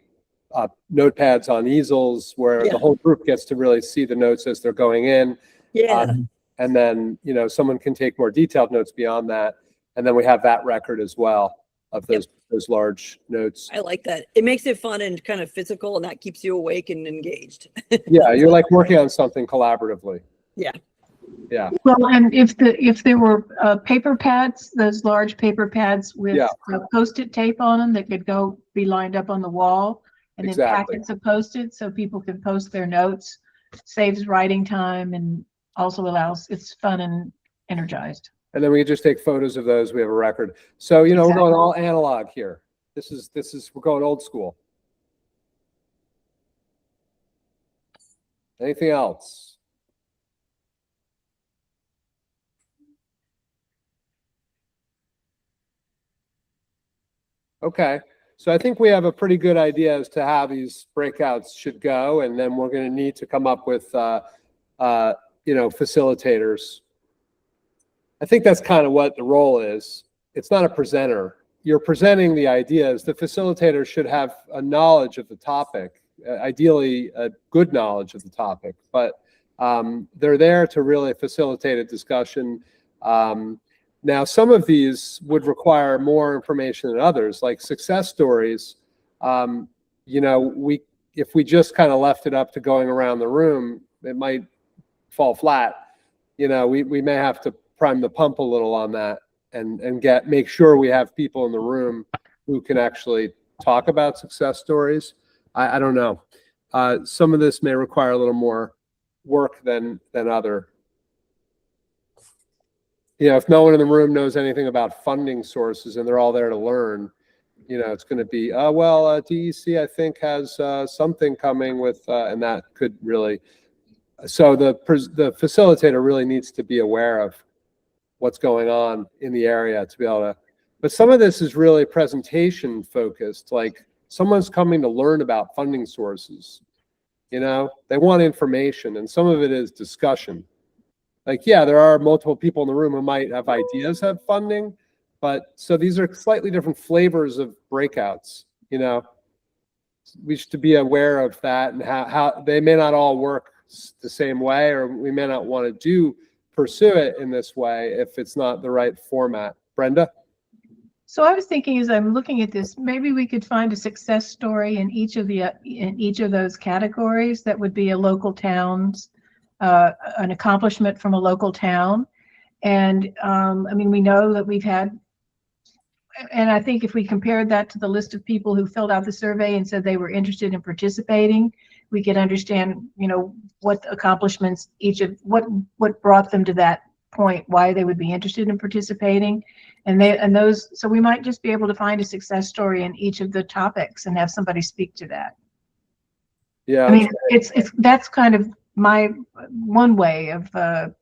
notepads on easels where the whole group gets to really see the notes as they're going in. Yeah. And then, someone can take more detailed notes beyond that. And then we have that record as well of those large notes. I like that. It makes it fun and kind of physical, and that keeps you awake and engaged. Yeah, you're like working on something collaboratively. Yeah. Yeah. Well, and if there were paper pads, those large paper pads with Post-it tape on them that could be lined up on the wall, and then packets of Post-it so people can post their notes, saves writing time and also it's fun and energized. And then we can just take photos of those. We have a record. So, we're going all analog here. We're going old school. Anything else? Okay. So I think we have a pretty good idea as to how these breakouts should go. And then we're going to need to come up with, facilitators. I think that's kind of what the role is. It's not a presenter. You're presenting the ideas. The facilitator should have a knowledge of the topic, ideally a good knowledge of the topic, but they're there to really facilitate a discussion. Now, some of these would require more information than others, like success stories. We if we just kind of left it up to going around the room, it might fall flat. You know, we may have to prime the pump a little on that and make sure we have people in the room who can actually talk about success stories. I don't know. Some of this may require a little more work than other. You know, if no one in the room knows anything about funding sources and they're all there to learn, you know, it's going to be, DEC, I think, has something coming with, and that could really, so the facilitator really needs to be aware of what's going on in the area to be able to, but some of this is really presentation focused, like someone's coming to learn about funding sources, you know, they want information, and some of it is discussion. Like, yeah, there are multiple people in the room who might have ideas of funding, but so these are slightly different flavors of breakouts, you know. We should be aware of that, and how they may not all work the same way, or we may not want to pursue it in this way if it's not the right format. Brenda? So I was thinking, as I'm looking at this, maybe we could find a success story in each of those categories that would be a local town's an accomplishment from a local town. And I mean, we know that we've had, and I think if we compared that to the list of people who filled out the survey and said they were interested in participating, we could understand, you know, what accomplishments what brought them to that point, why they would be interested in participating. So we might just be able to find a success story in each of the topics and have somebody speak to that. Yeah. I mean, that's kind of my one way of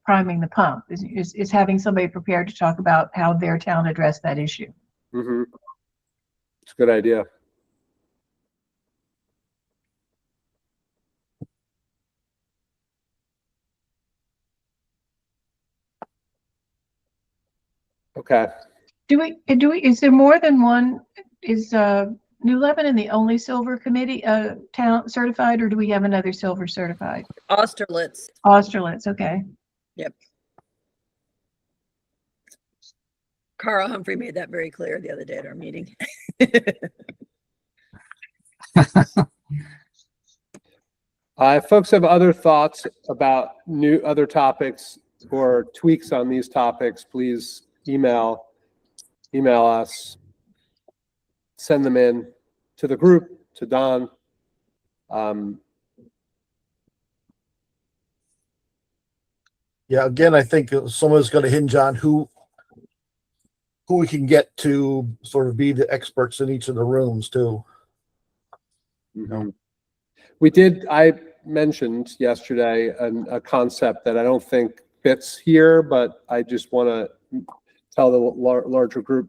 priming the pump is having somebody prepared to talk about how their town addressed that issue. Mm-hmm. It's a good idea. Okay. Is there more than one? Is New Lebanon the only silver committee town certified, or do we have another silver certified? Austerlitz. Austerlitz, okay. Yep. Cara Humphrey made that very clear the other day at our meeting. If folks have other thoughts about other topics or tweaks on these topics, please email us, send them in to the group, to Don. Yeah, again, I think some of it's going to hinge on who we can get to sort of be the experts in each of the rooms too. Mm-hmm. I mentioned yesterday a concept that I don't think fits here, but I just want to tell the larger group,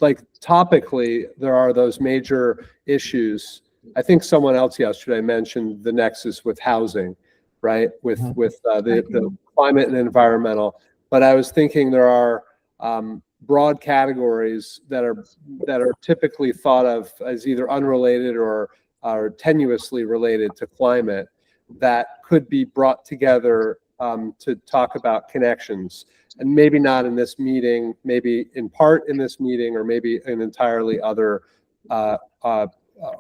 like topically, there are those major issues. I think someone else yesterday mentioned the nexus with housing, right? With the climate and environmental. But I was thinking there are broad categories that are typically thought of as either unrelated or are tenuously related to climate that could be brought together to talk about connections. And maybe not in this meeting, maybe in part in this meeting, or maybe an entirely other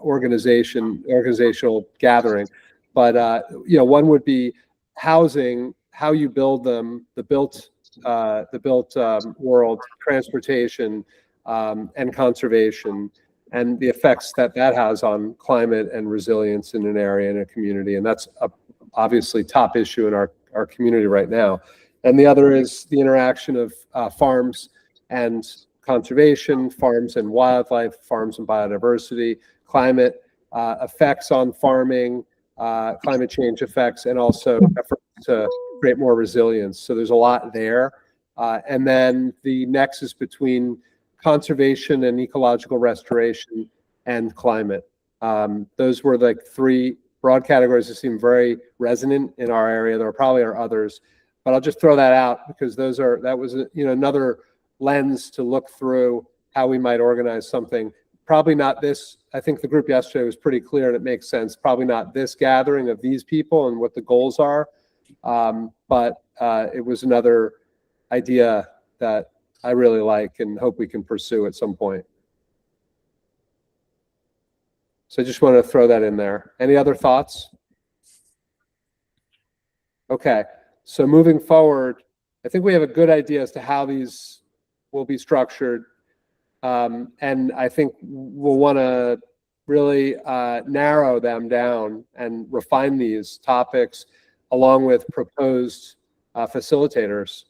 organizational gathering. But one would be housing, how you build them, the built world, transportation, and conservation, and the effects that has on climate and resilience in an area and a community. And that's obviously top issue in our community right now. And the other is the interaction of farms and conservation, farms and wildlife, farms and biodiversity, climate effects on farming, climate change effects, and also efforts to create more resilience. So there's a lot there. And then the nexus between conservation and ecological restoration and climate. Those were like three broad categories that seem very resonant in our area. There probably are others, but I'll just throw that out because that was another lens to look through how we might organize something. Probably not this. I think the group yesterday was pretty clear and it makes sense. Probably not this gathering of these people and what the goals are, but it was another idea that I really like and hope we can pursue at some point. So I just want to throw that in there. Any other thoughts? Okay, so moving forward, I think we have a good idea as to how these will be structured. And I think we'll want to really narrow them down and refine these topics along with proposed facilitators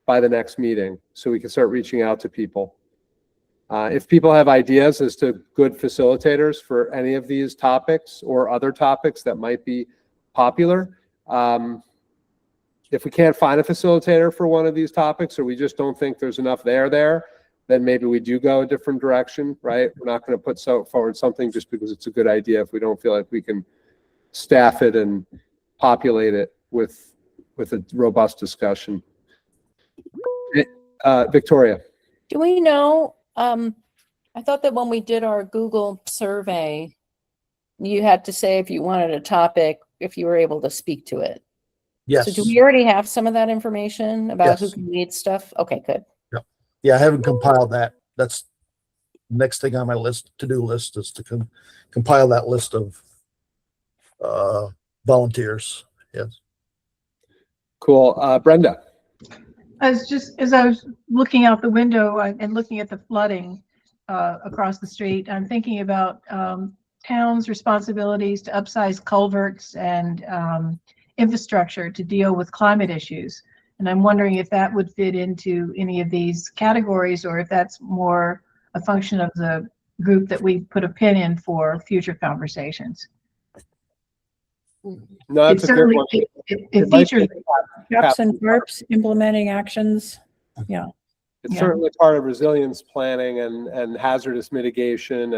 by the next meeting, so we can start reaching out to people. If people have ideas as to good facilitators for any of these topics or other topics that might be popular, if we can't find a facilitator for one of these topics, or we just don't think there's enough there, then maybe we do go a different direction, right? We're not going to put forward something just because it's a good idea if we don't feel like we can staff it and populate it with a robust discussion. Victoria. Do we know, I thought that when we did our Google survey, you had to say if you wanted a topic, if you were able to speak to it. Yes. So do we already have some of that information about who Yes. can lead stuff? Okay, good. Yeah, I haven't compiled that. That's next thing on my to-do list is to compile that list of volunteers. Yes. Cool. Brenda. As I was looking out the window and looking at the flooding across the street, I'm thinking about towns' responsibilities to upsize culverts and infrastructure to deal with climate issues. And I'm wondering if that would fit into any of these categories, or if that's more a function of the group that we put a pin in for future conversations. No, that's a good one. It features Gaps and burps, implementing actions. Yeah. It's Yeah. certainly part of resilience planning and hazardous mitigation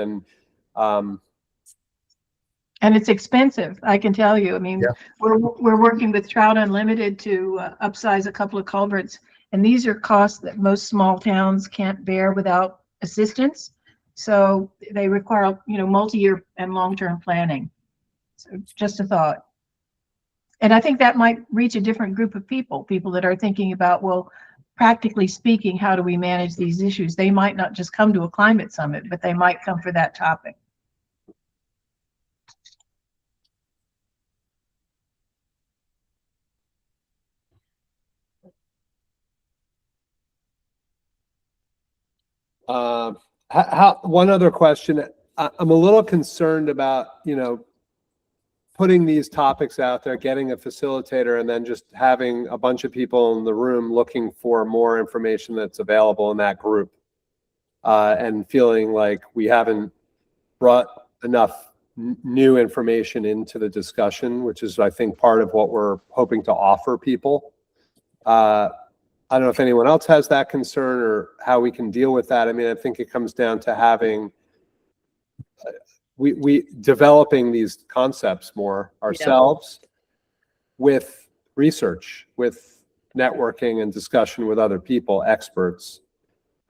and it's expensive, I can tell you. I mean, Yeah. we're working with Trout Unlimited to upsize a couple of culverts, and these are costs that most small towns can't bear without assistance. So they require, multi-year and long-term planning. So just a thought. And I think that might reach a different group of people that are thinking about, well, practically speaking, how do we manage these issues? They might not just come to a climate summit, but they might come for that topic. one other question. I'm a little concerned about, putting these topics out there, getting a facilitator, and then just having a bunch of people in the room looking for more information that's available in that group, and feeling like we haven't brought enough new information into the discussion, which is, I think, part of what we're hoping to offer people. I don't know if anyone else has that concern or how we can deal with that. I mean, I think it comes down to having, we developing these concepts more ourselves with research, with networking and discussion with other people, experts.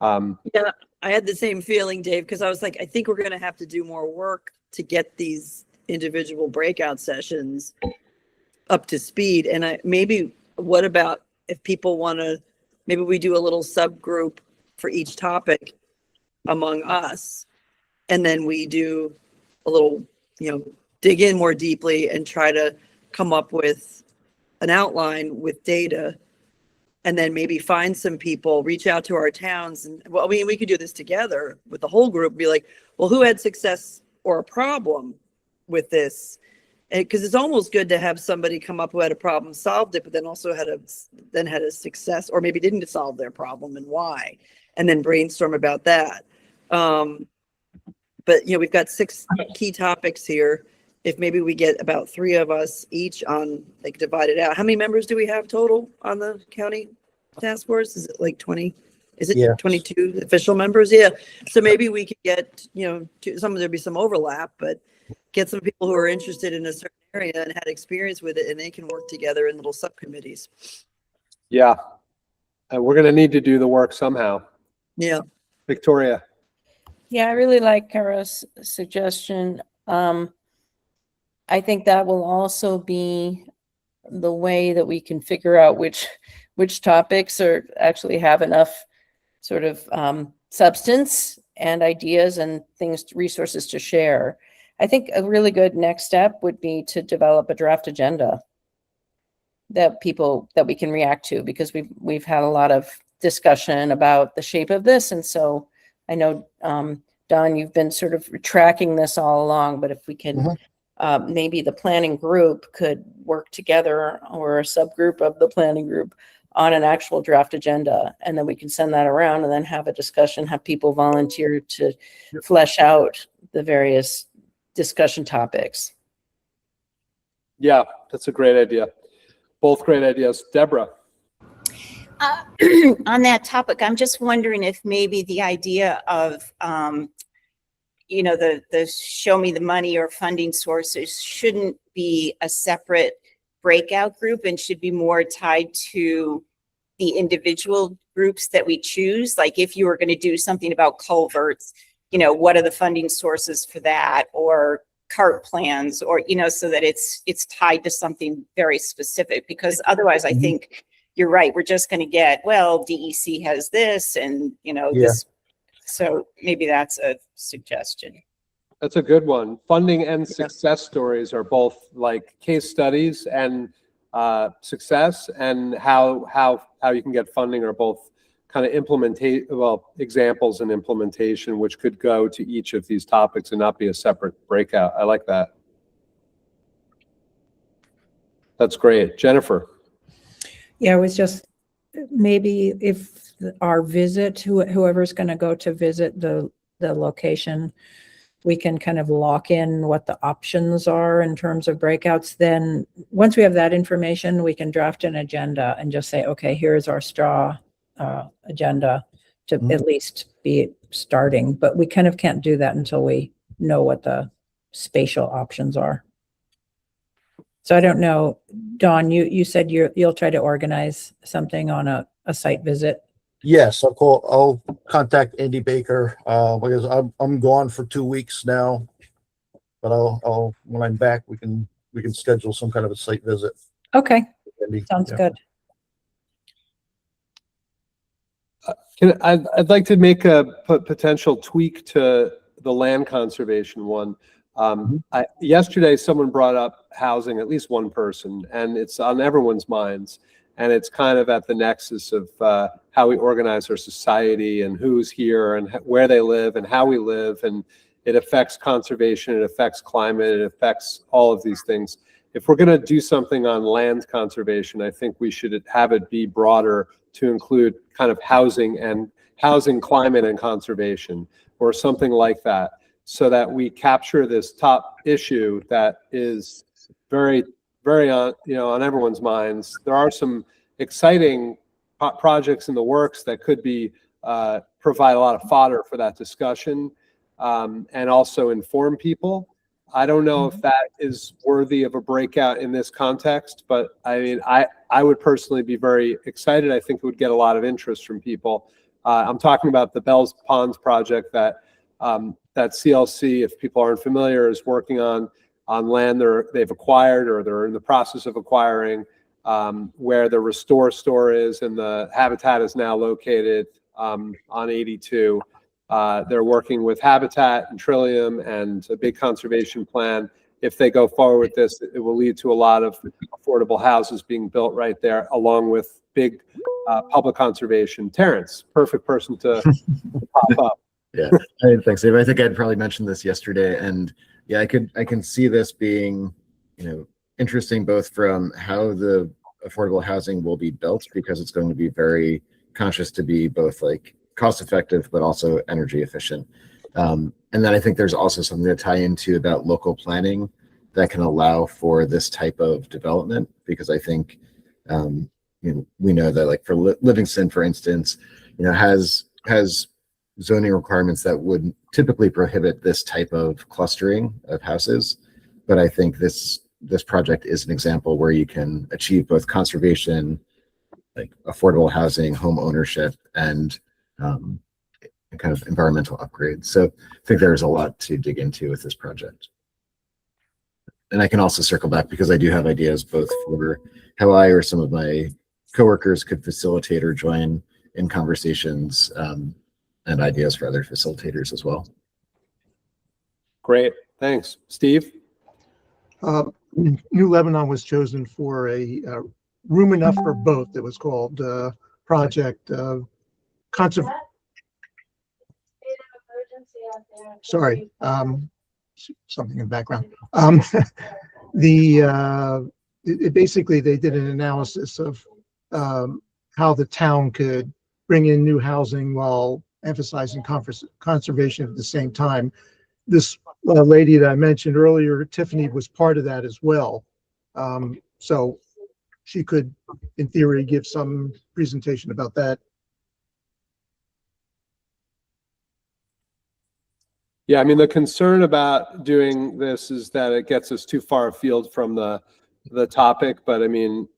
Yeah, I had the same feeling, Dave, because I was like, I think we're going to have to do more work to get these individual breakout sessions up to speed. And maybe, what about if people want to, maybe we do a little subgroup for each topic among us, and then we do a little, dig in more deeply and try to come up with an outline with data, and then maybe find some people, reach out to our towns. And well, I mean, we could do this together with the whole group, be like, well, who had success or a problem with this? Because it's almost good to have somebody come up who had a problem, solved it, but then also had a success, or maybe didn't solve their problem and why, and then brainstorm about that. But we've got 6 key topics here. If maybe we get about 3 of us each on, like, divide it out. How many members do we have total on the county task force? Is it like 20? Is it 22 official members? Yeah. So maybe we could get, there'd be some overlap, but get some people who are interested in a certain area and had experience with it, and they can work together in little subcommittees. Yeah. And we're going to need to do the work somehow. Yeah. Victoria. Yeah, I really like Kara's suggestion. I think that will also be the way that we can figure out which topics actually have enough sort of substance and ideas and resources to share. I think a really good next step would be to develop a draft agenda that we can react to, because we've had a lot of discussion about the shape of this. And so I know, Don, you've been sort of tracking this all along, but if we can, maybe the planning group could work together, or a subgroup of the planning group, on an actual draft agenda, and then we can send that around and then have a discussion, have people volunteer to flesh out the various discussion topics. Yeah, that's a great idea. Both great ideas. Deborah. On that topic, I'm just wondering if maybe the idea of, you know, the show me the money or funding sources shouldn't be a separate breakout group, and should be more tied to the individual groups that we choose. Like if you were going to do something about culverts, you know, what are the funding sources for that, or cart plans, or, you know, so that it's tied to something very specific, because otherwise I think you're right. We're just going to get, well, DEC has this, and, you know, this. So maybe that's a suggestion. That's a good one. Funding and success stories are both like case studies, and success and how you can get funding are both kind of examples and implementation, which could go to each of these topics and not be a separate breakout. I like that. That's great. Jennifer. Yeah, it was just maybe if our visit, whoever's going to go to visit the location, we can kind of lock in what the options are in terms of breakouts. Then once we have that information, we can draft an agenda and just say, okay, here's our straw agenda to at least be starting. But we kind of can't do that until we know what the spatial options are. So I don't know, Dawn, you said you'll try to organize something on a site visit. Yes, I'll contact Andy Baker, because I'm gone for 2 weeks now, but I'll when I'm back, we can schedule some kind of a site visit. Okay, Andy. sounds good. I'd like to make a potential tweak to the land conservation one. Yesterday, someone brought up housing, at least one person, and it's on everyone's minds. And it's kind of at the nexus of how we organize our society, and who's here, and where they live, and how we live. And it affects conservation, it affects climate, it affects all of these things. If we're going to do something on land conservation, I think we should have it be broader to include kind of housing, climate, and conservation, or something like that, so that we capture this top issue that is very on, on everyone's minds. There are some exciting projects in the works that could be provide a lot of fodder for that discussion, and also inform people. I don't know if that is worthy of a breakout in this context, but I mean, I would personally be very excited. I think it would get a lot of interest from people. I'm talking about the Bells Ponds project that CLC, if people aren't familiar, is working on land they've acquired, or they're in the process of acquiring, where the Restore store is, and the habitat is now located on 82. They're working with Habitat and Trillium and a big conservation plan. If they go forward with this, it will lead to a lot of affordable houses being built right there, along with big public conservation. Terrence, perfect person to pop up. Yeah, thanks, Dave. I think I'd probably mentioned this yesterday, and yeah, I can see this being, interesting both from how the affordable housing will be built, because it's going to be very conscious to be both like cost effective, but also energy efficient. And then I think there's also something to tie into about local planning that can allow for this type of development, because I think, we know that like for Livingston, for instance, has zoning requirements that would typically prohibit this type of clustering of houses. But I think this project is an example where you can achieve both conservation, like affordable housing, home ownership, and kind of environmental upgrades. So I think there's a lot to dig into with this project. And I can also circle back, because I do have ideas both for how I or some of my coworkers could facilitate or join in conversations, and ideas for other facilitators as well. Great. Thanks. Steve? New Lebanon was chosen for a room enough for both. It was called Project Conserv. Sorry, something in the background. Basically they did an analysis of how the town could bring in new housing while emphasizing conservation at the same time. This lady that I mentioned earlier, Tiffany, was part of that as well. So she could, in theory, give some presentation about that. Yeah, I mean, the concern about doing this is that it gets us too far afield from the topic, but I mean,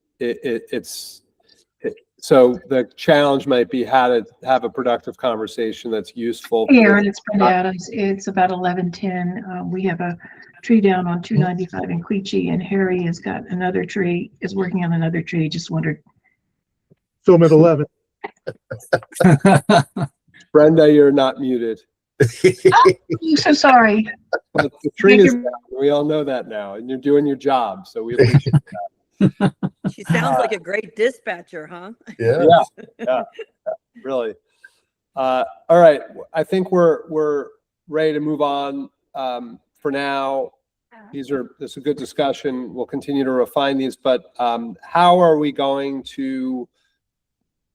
so the challenge might be how to have a productive conversation that's useful. Hey, Aaron, it's Brenda Adams. It's about 11:10. We have a tree down on 295 in Queechee, and Harry has got another tree, is working on another tree. Just wondered. Film at 11. Brenda, you're not muted. I'm so sorry. But the tree is down. We all know that now, and you're doing your job, so we appreciate that. She sounds like a great dispatcher, huh? Yeah, really. All right, I think we're ready to move on for now. This is a good discussion. We'll continue to refine these, but how are we going to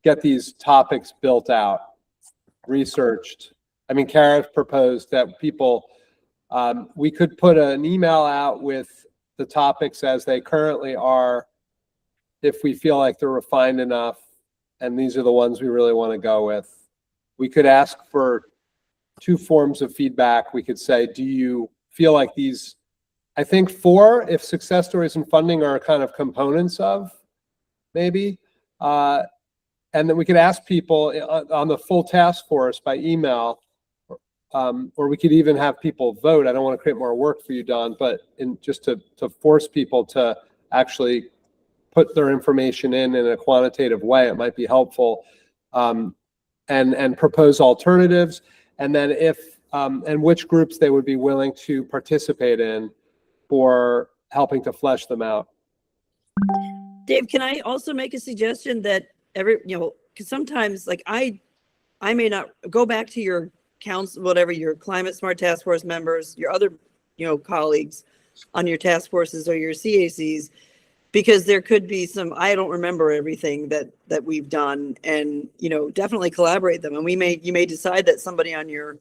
get these topics built out, researched? I mean, Kara proposed that people, we could put an email out with the topics as they currently are, if we feel like they're refined enough, and these are the ones we really want to go with. We could ask for 2 forms of feedback. We could say, do you feel like these, I think 4, if success stories and funding are kind of components of, maybe. And then we could ask people on the full task force by email, or we could even have people vote. I don't want to create more work for you, Don, but just to force people to actually put their information in a quantitative way, it might be helpful, and propose alternatives, and then and which groups they would be willing to participate in for helping to flesh them out. Dave, can I also make a suggestion that because sometimes like I may not go back to your council, whatever, your climate smart task force members, your other, colleagues on your task forces or your CACs, because there could be some, I don't remember everything that we've done, and, definitely collaborate them. And you may decide that somebody on your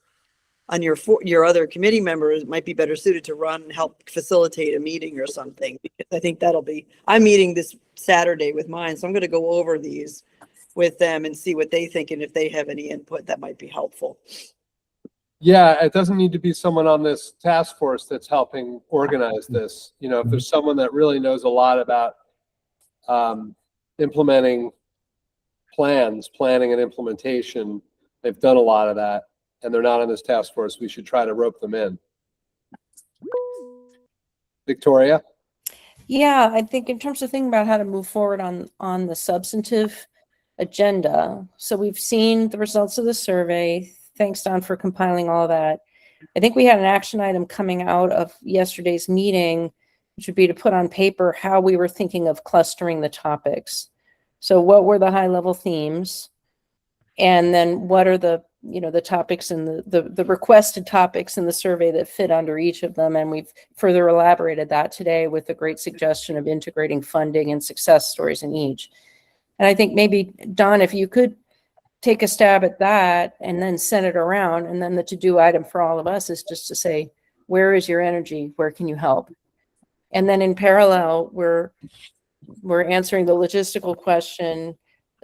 other committee members might be better suited to help facilitate a meeting or something. Because I think I'm meeting this Saturday with mine, so I'm going to go over these with them and see what they think, and if they have any input that might be helpful. Yeah, it doesn't need to be someone on this task force that's helping organize this. If there's someone that really knows a lot about implementing planning and implementation, they've done a lot of that, and they're not on this task force, we should try to rope them in. Victoria? Yeah, I think in terms of thinking about how to move forward on the substantive agenda. So we've seen the results of the survey. Thanks, Don, for compiling all that. I think we had an action item coming out of yesterday's meeting, which would be to put on paper how we were thinking of clustering the topics. So what were the high-level themes? And then what are the topics and the requested topics in the survey that fit under each of them? And we've further elaborated that today with a great suggestion of integrating funding and success stories in each. And I think maybe, Don, if you could take a stab at that and then send it around. And then the to-do item for all of us is just to say, where is your energy? Where can you help? And then in parallel, we're answering the logistical question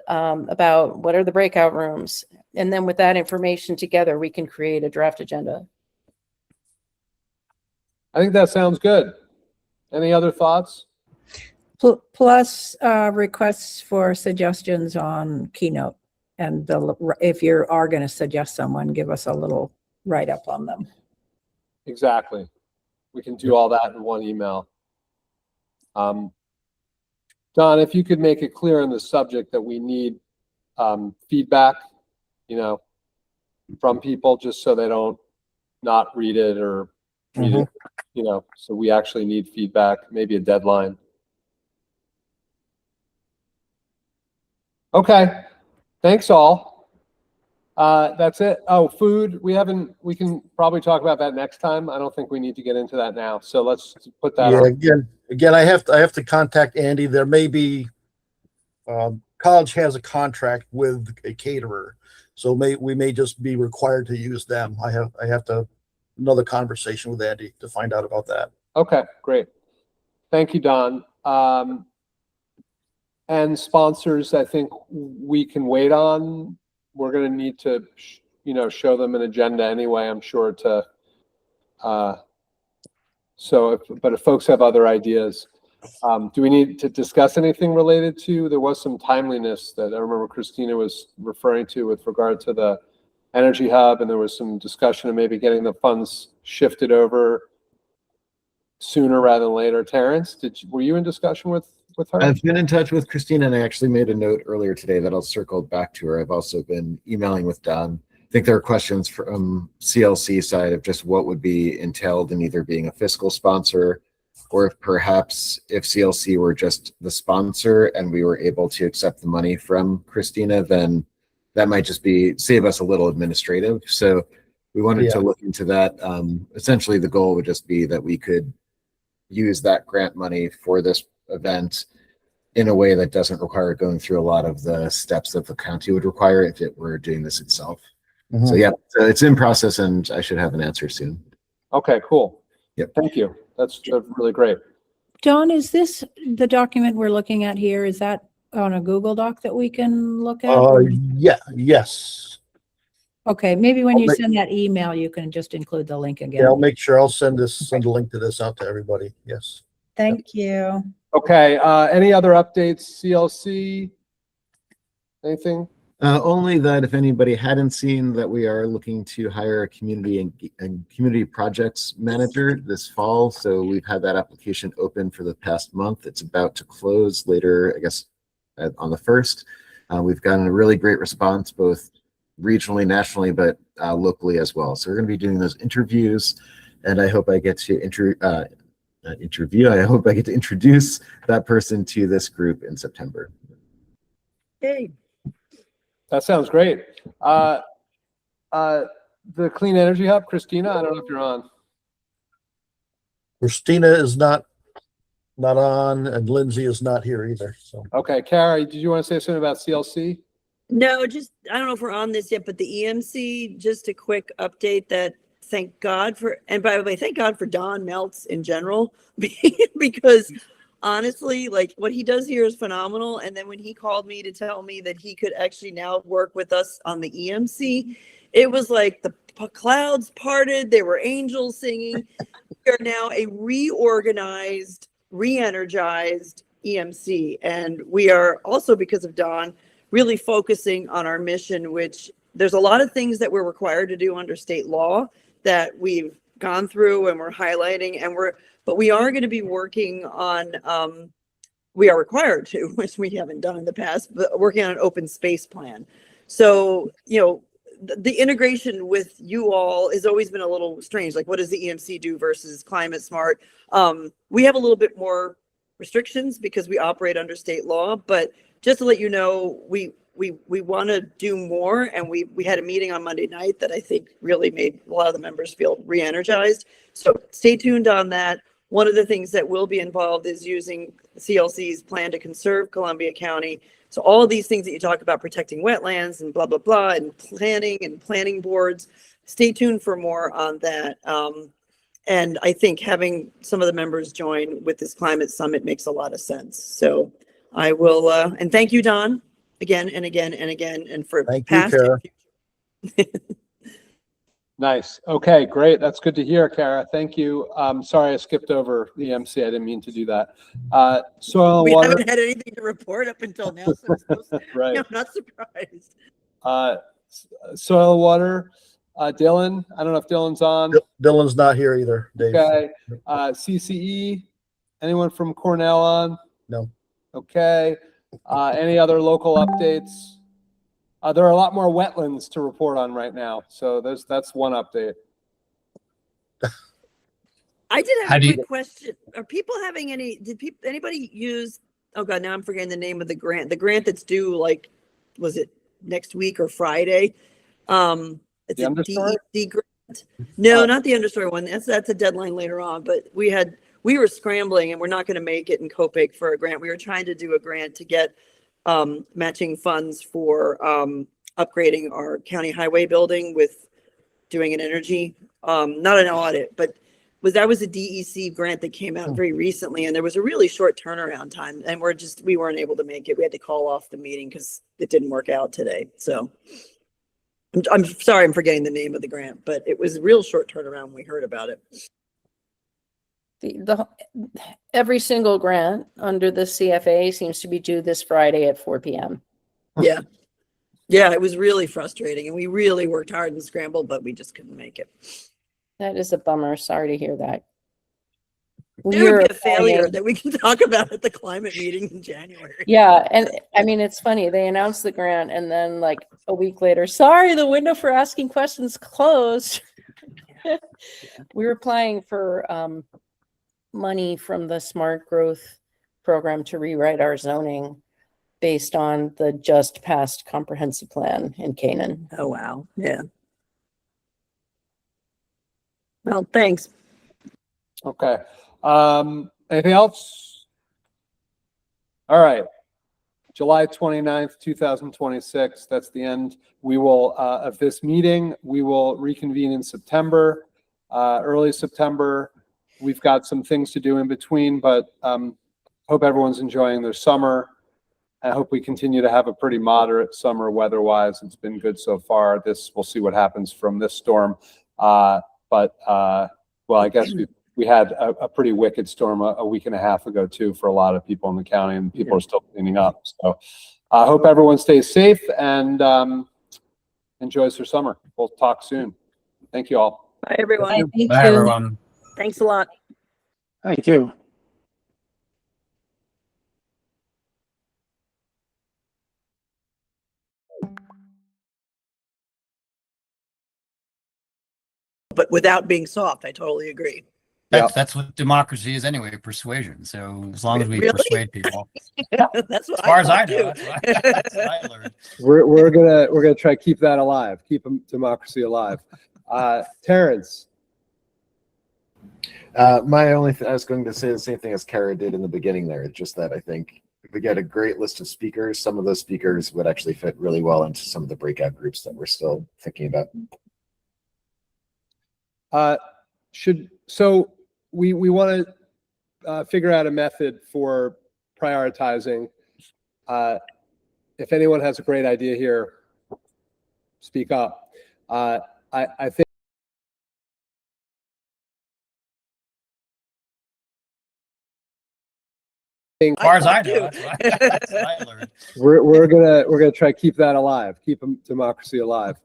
about what are the breakout rooms. And then with that information together, we can create a draft agenda. I think that sounds good. Any other thoughts? Plus requests for suggestions on Keynote. And if you are going to suggest someone, give us a little write-up on them. Exactly. We can do all that in one email. Don, if you could make it clear on the subject that we need feedback, from people, just so they don't not read it or meeting, you know, so we actually need feedback, maybe a deadline. Okay, thanks all. That's it. Oh, food, we can probably talk about that next time. I don't think we need to get into that now. So let's put that Yeah, on. again, I have to contact Andy. There may be, college has a contract with a caterer, so we may just be required to use them. I have to another conversation with Andy to find out about that. Okay, great. Thank you, Don. And sponsors, I think we can wait on. We're going to need to, you know, show them an agenda anyway, I'm sure, to, but if folks have other ideas, do we need to discuss anything related to, there was some timeliness that I remember Christina was referring to with regard to the Energy Hub, and there was some discussion of maybe getting the funds shifted over sooner rather than later. Terrence, were you in discussion with her? I've been in touch with Christina, and I actually made a note earlier today that I'll circle back to her. I've also been emailing with Don. I think there are questions from CLC side of just what would be entailed in either being a fiscal sponsor, or if perhaps if CLC were just the sponsor and we were able to accept the money from Christina, then that might just save us a little administrative. So we wanted to look into that. Essentially, the goal would just be that we could use that grant money for this event in a way that doesn't require going through a lot of the steps that the county would require if it were doing this itself. So yeah, so it's in process, and I should have an answer soon. Okay, cool. Yep. Thank you. That's really great. Don, is this the document we're looking at here? Is that on a Google Doc that we can look at? Yes. Okay, maybe when you send that email, you can just include the link again. Yeah, I'll make sure I'll send a link to this out to everybody. Yes. Thank you. Okay, any other updates, CLC? Anything? Only that if anybody hadn't seen that we are looking to hire a community and community projects manager this fall. So we've had that application open for the past month. It's about to close later, I guess, on the 1st. We've gotten a really great response, both regionally, nationally, but locally as well. So we're going to be doing those interviews, and I hope I get to I hope I get to introduce that person to this group in September. Yay. That sounds great. The Clean Energy Hub, Christina, I don't know if you're on. Christina is not on, and Lindsay is not here either. So Okay, Kara, did you want to say something about CLC? No, just, I don't know if we're on this yet, but the EMC, just a quick update that thank God for, and by the way, thank God for Don Meltz in general, because honestly, like what he does here is phenomenal. And then when he called me to tell me that he could actually now work with us on the EMC, it was like the clouds parted, there were angels singing. We are now a reorganized, re-energized EMC. And we are also, because of Don, really focusing on our mission, which there's a lot of things that we're required to do under state law that we've gone through and we're highlighting, and but we are going to be working on, we are required to, which we haven't done in the past, but working on an open space plan. So, you know, the integration with you all has always been a little strange. Like, what does the EMC do versus Climate Smart? We have a little bit more restrictions because we operate under state law, but just to let you know, we want to do more, and we had a meeting on Monday night that I think really made a lot of the members feel re-energized. So stay tuned on that. One of the things that will be involved is using CLC's plan to conserve Columbia County. So all of these things that you talk about, protecting wetlands and blah, blah, blah, and planning boards, stay tuned for more on that. And I think having some of the members join with this climate summit makes a lot of sense. So I will, and thank you, Don, again and again and again, and for past. Nice. Okay, great. That's good to hear, Kara. Thank you. Sorry I skipped over the MC. I didn't mean to do that. Soil and We water. haven't had anything to report up until now, so Right. I'm not surprised. Soil and water. Dylan, I don't know if Dylan's on. Dylan's not here either, Dave. Okay. CCE, anyone from Cornell on? No. Okay. Any other local updates? There are a lot more wetlands to report on right now. So that's one update. I did How have a do you- quick question. Are people having anybody use, oh God, now I'm forgetting the name of the grant that's due, like, was it next week or Friday? It's The a understory? DEC grant. No, not the understory one. That's a deadline later on, but we were scrambling and we're not going to make it in Copake for a grant. We were trying to do a grant to get matching funds for upgrading our county highway building with doing an energy, not an audit, but that was a DEC grant that came out very recently, and there was a really short turnaround time, and we weren't able to make it. We had to call off the meeting because it didn't work out today. So I'm sorry, I'm forgetting the name of the grant, but it was a real short turnaround when we heard about it. Every single grant under the CFA seems to be due this Friday at 4 p.m. Yeah. Yeah, it was really frustrating, and we really worked hard and scrambled, but we just couldn't make it. That is a bummer. Sorry to hear that. It would be a failure that we can talk about at the climate meeting in January. Yeah, and I mean, it's funny. They announced the grant, and then like a week later, sorry, the window for asking questions closed. We were applying for money from the Smart Growth Program to rewrite our zoning based on the just passed comprehensive plan in Canaan. Oh, wow. Yeah. Well, thanks. Okay. Anything else? All right. July 29th, 2026. That's the end. We will, of this meeting, we will reconvene in September, early September. We've got some things to do in between, but hope everyone's enjoying their summer. I hope we continue to have a pretty moderate summer weather-wise. It's been good so far. We'll see what happens from this storm. Well, I guess we had a pretty wicked storm a week and a half ago too for a lot of people in the county, and people are still cleaning up. So I hope everyone stays safe and enjoys their summer. We'll talk soon. Thank you all. Bye, everyone. Thank Bye, you. everyone. Thanks a lot. Thank you. But without being soft, I totally agree. That's what democracy is anyway, persuasion. So as long as we Really? persuade people, That's what as far as I thought, know, too. that's what I learned. We're gonna try to keep that alive, keep democracy alive. Terrence. I was going to say the same thing as Kara did in the beginning there. It's just that I think if we get a great list of speakers, some of those speakers would actually fit really well into some of the breakout groups that we're still thinking about. We want to figure out a method for prioritizing. If anyone has a great idea here, speak up. I think As far as I thought, know, too. that's what I learned. we're gonna try to keep that alive, keep democracy alive.